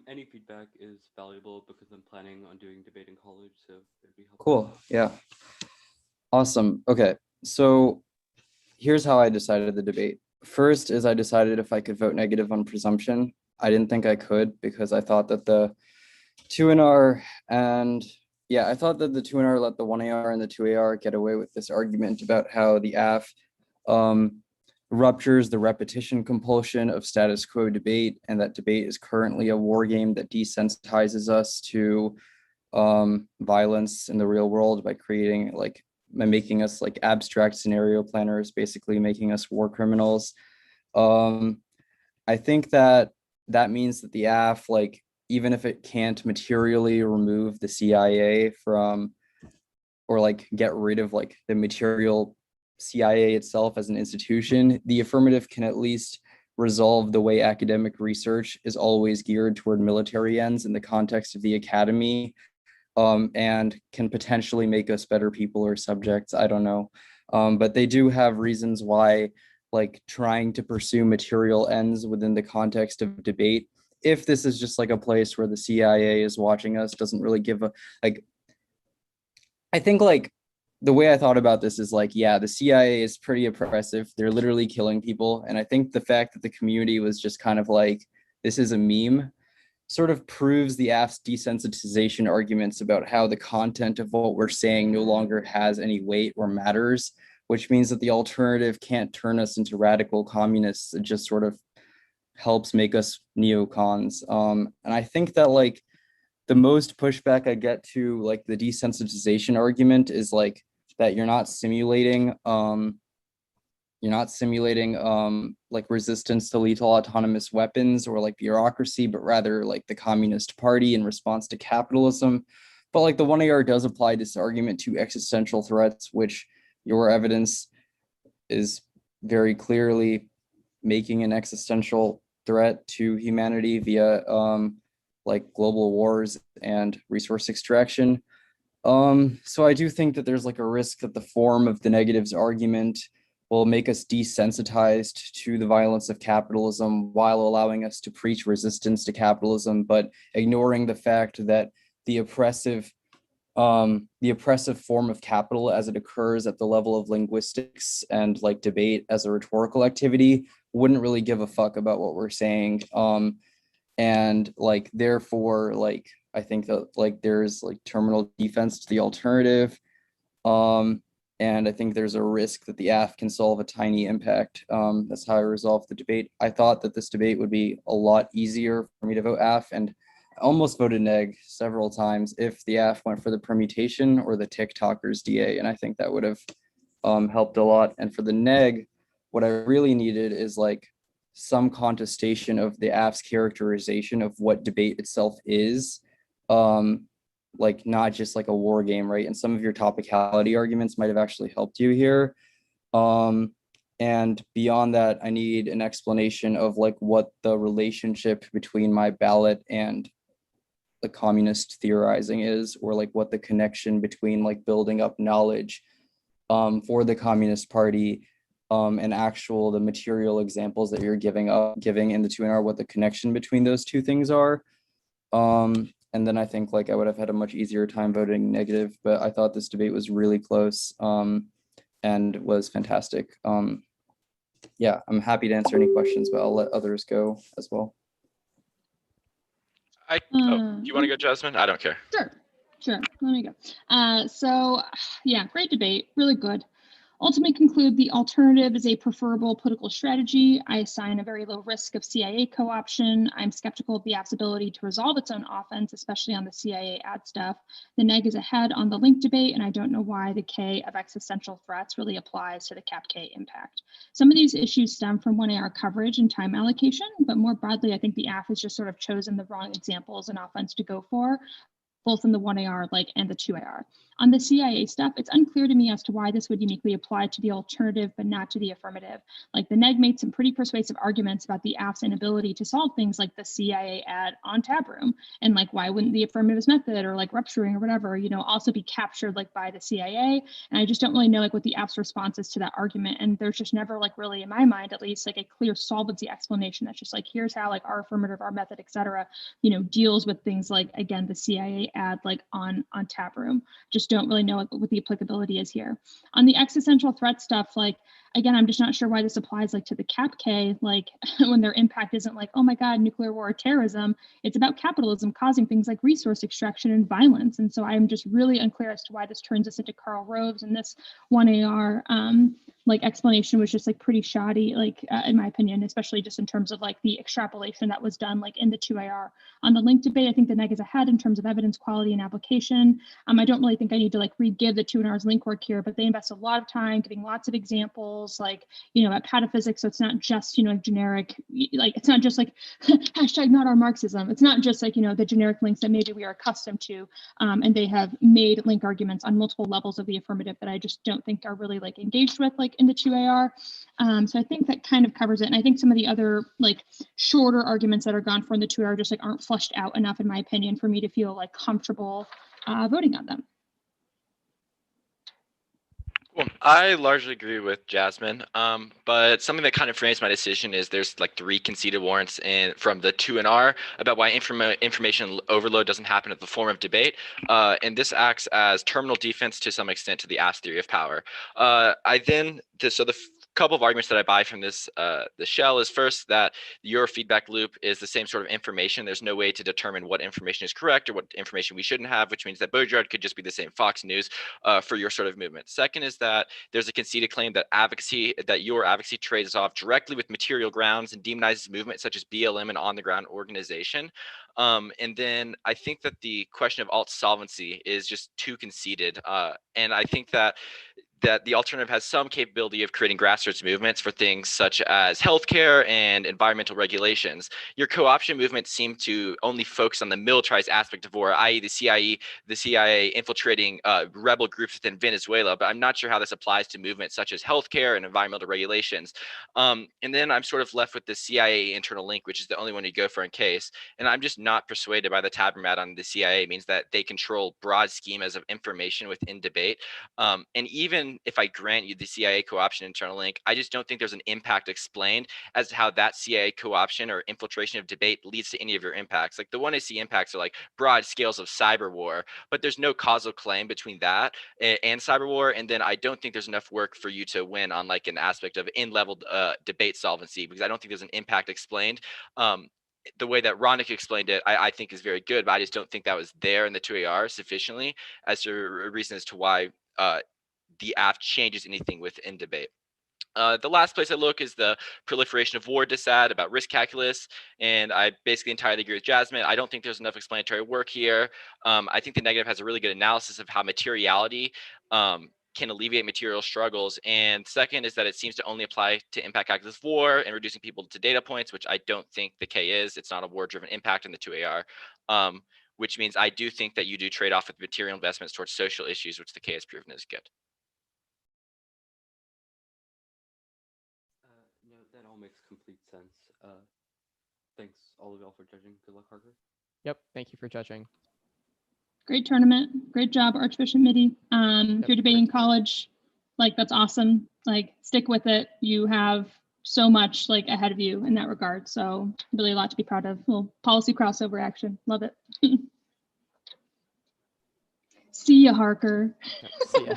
Any feedback is valuable because I'm planning on doing debate in college, so it'd be helpful. Cool. Yeah. Awesome. Okay. So here's how I decided the debate. First is I decided if I could vote negative on presumption. I didn't think I could because I thought that the 2NR and yeah, I thought that the 2NR let the 1AR and the 2AR get away with this argument about how the AF ruptures the repetition compulsion of status quo debate, and that debate is currently a war game that desensitizes us to violence in the real world by creating like by making us like abstract scenario planners, basically making us war criminals. I think that means that the AF, like, even if it can't materially remove the CIA from, or like get rid of like the material CIA itself as an institution, the affirmative can at least resolve the way academic research is always geared toward military ends in the context of the academy, and can potentially make us better people or subjects. I don't know. But they do have reasons why, like, trying to pursue material ends within the context of debate, if this is just like a place where the CIA is watching us, doesn't really give a, like, I think like the way I thought about this is like, yeah, the CIA is pretty oppressive. They're literally killing people. And I think the fact that the community was just kind of like, this is a meme, sort of proves the AF's desensitization arguments about how the content of what we're saying no longer has any weight or matters, which means that the alternative can't turn us into radical communists. It just sort of helps make us neocons. And I think that like the most pushback I get to like the desensitization argument is like that you're not simulating like resistance to lethal autonomous weapons or like bureaucracy, but rather like the Communist Party in response to capitalism. But like the 1AR does apply this argument to existential threats, which your evidence is very clearly making an existential threat to humanity via like global wars and resource extraction. So I do think that there's like a risk that the form of the negatives argument will make us desensitized to the violence of capitalism while allowing us to preach resistance to capitalism, but ignoring the fact that the oppressive form of capital as it occurs at the level of linguistics and like debate as a rhetorical activity wouldn't really give a fuck about what we're saying. And like, therefore, like, I think that like there's like terminal defense to the alternative. And I think there's a risk that the AF can solve a tiny impact. That's how I resolved the debate. I thought that this debate would be a lot easier for me to vote AF, and I almost voted neg several times if the AF went for the permutation or the TikTokers DA, and I think that would have helped a lot. And for the neg, what I really needed is like some contestation of the AF's characterization of what debate itself is. Like not just like a war game, right? And some of your topicality arguments might have actually helped you here. And beyond that, I need an explanation of like what the relationship between my ballot and the communist theorizing is, or like what the connection between like building up knowledge for the Communist Party and the material examples that you're giving in the 2NR, what the connection between those two things are. And then I think like I would have had a much easier time voting negative, but I thought this debate was really close and was fantastic. Yeah, I'm happy to answer any questions, but I'll let others go as well. Do you want to go, Jasmine? I don't care. Sure. Let me go. So, yeah, great debate. Really good. Ultimately conclude the alternative is a preferable political strategy. I assign a very low risk of CIA co-option. I'm skeptical of the app's ability to resolve its own offense, especially on the CIA ad stuff. The neg is ahead on the link debate, and I don't know why the K of existential threats really applies to the CAP-K impact. Some of these issues stem from 1AR coverage and time allocation, but more broadly, I think the app has just sort of chosen the wrong examples and offense to go for, both in the 1AR and the 2AR. On the CIA stuff, it's unclear to me as to why this would uniquely apply to the alternative, but not to the affirmative. Like the neg made some pretty persuasive arguments about the app's inability to solve things like the CIA ad on tab room, and like why wouldn't the affirmatives method or like rupturing or whatever, also be captured like by the CIA? And I just don't really know like what the app's response is to that argument. And there's just never like really, in my mind at least, like a clear solvency explanation that's just like, here's how like our affirmative, our method, et cetera, deals with things like, again, the CIA ad like on tab room. Just don't really know what the applicability is here. On the existential threat stuff, like, again, I'm just not sure why this applies like to the CAP-K, like when their impact isn't like, oh my God, nuclear war or terrorism. It's about capitalism causing things like resource extraction and violence. And so I'm just really unclear as to why this turns us into Karl Rove's, and this 1AR like explanation was just like pretty shoddy, like in my opinion, especially just in terms of like the extrapolation that was done like in the 2AR. On the link debate, I think the neg is ahead in terms of evidence quality and application. I don't really think I need to like re-give the 2NR's link work here, but they invest a lot of time giving lots of examples, like, at pataphysics. So it's not just, generic, like, it's not just like hashtag not our Marxism. It's not just like, the generic links that maybe we are accustomed to. And they have made link arguments on multiple levels of the affirmative that I just don't think are really like engaged with like in the 2AR. So I think that kind of covers it. And I think some of the other like shorter arguments that are gone for in the 2AR just like aren't flushed out enough, in my opinion, for me to feel like comfortable voting on them. Well, I largely agree with Jasmine, but something that kind of frames my decision is there's like 3 conceded warrants from the 2NR about why information overload doesn't happen in the form of debate, and this acts as terminal defense to some extent to the ass theory of power. The couple of arguments that I buy from this the shell is first that your feedback loop is the same sort of information. There's no way to determine what information is correct or what information we shouldn't have, which means that Baudrillard could just be the same Fox News for your sort of movement. Second is that there's a conceded claim that your advocacy trades off directly with material grounds and demonizes movements such as BLM and on-the-ground organization. And then I think that the question of alt solvency is just too conceded. And I think that the alternative has some capability of creating grassroots movements for things such as healthcare and environmental regulations. Your co-option movements seem to only focus on the militarized aspect of war, i.e. the CIA infiltrating rebel groups within Venezuela, but I'm not sure how this applies to movements such as healthcare and environmental regulations. And then I'm sort of left with the CIA internal link, which is the only one you go for in case. And I'm just not persuaded by the tabermat on the CIA. It means that they control broad schemas of information within debate. And even if I grant you the CIA co-option internal link, I just don't think there's an impact explained as to how that CIA co-option or infiltration of debate leads to any of your impacts. Like the one I see impacts are like broad scales of cyber war, but there's no causal claim between that and cyber war. And then I don't think there's enough work for you to win on like an aspect of in-level debate solvency, because I don't think there's an impact explained. The way that Ronick explained it, I think is very good, but I just don't think that was there in the 2AR sufficiently as to a reason as to why the app changes anything within debate. The last place I look is the proliferation of war dissad about risk calculus, and I basically entirely agree with Jasmine. I don't think there's enough explanatory work here. I think the negative has a really good analysis of how materiality can alleviate material struggles, and second is that it seems to only apply to impact calculus war and reducing people to data points, which I don't think the K is. It's not a war-driven impact in the 2AR. Which means I do think that you do trade off with material investments towards social issues, which the K has proven is good. No, that all makes complete sense. Thanks all of y'all for judging. Good luck, Harker. Yep, thank you for judging. Great tournament. Great job, Archbishop Mitty. If you're debating college, like that's awesome. Like stick with it. You have so much like ahead of you in that regard. So really a lot to be proud of. Little policy crossover action. Love it. See ya, Harker. Yep, see ya.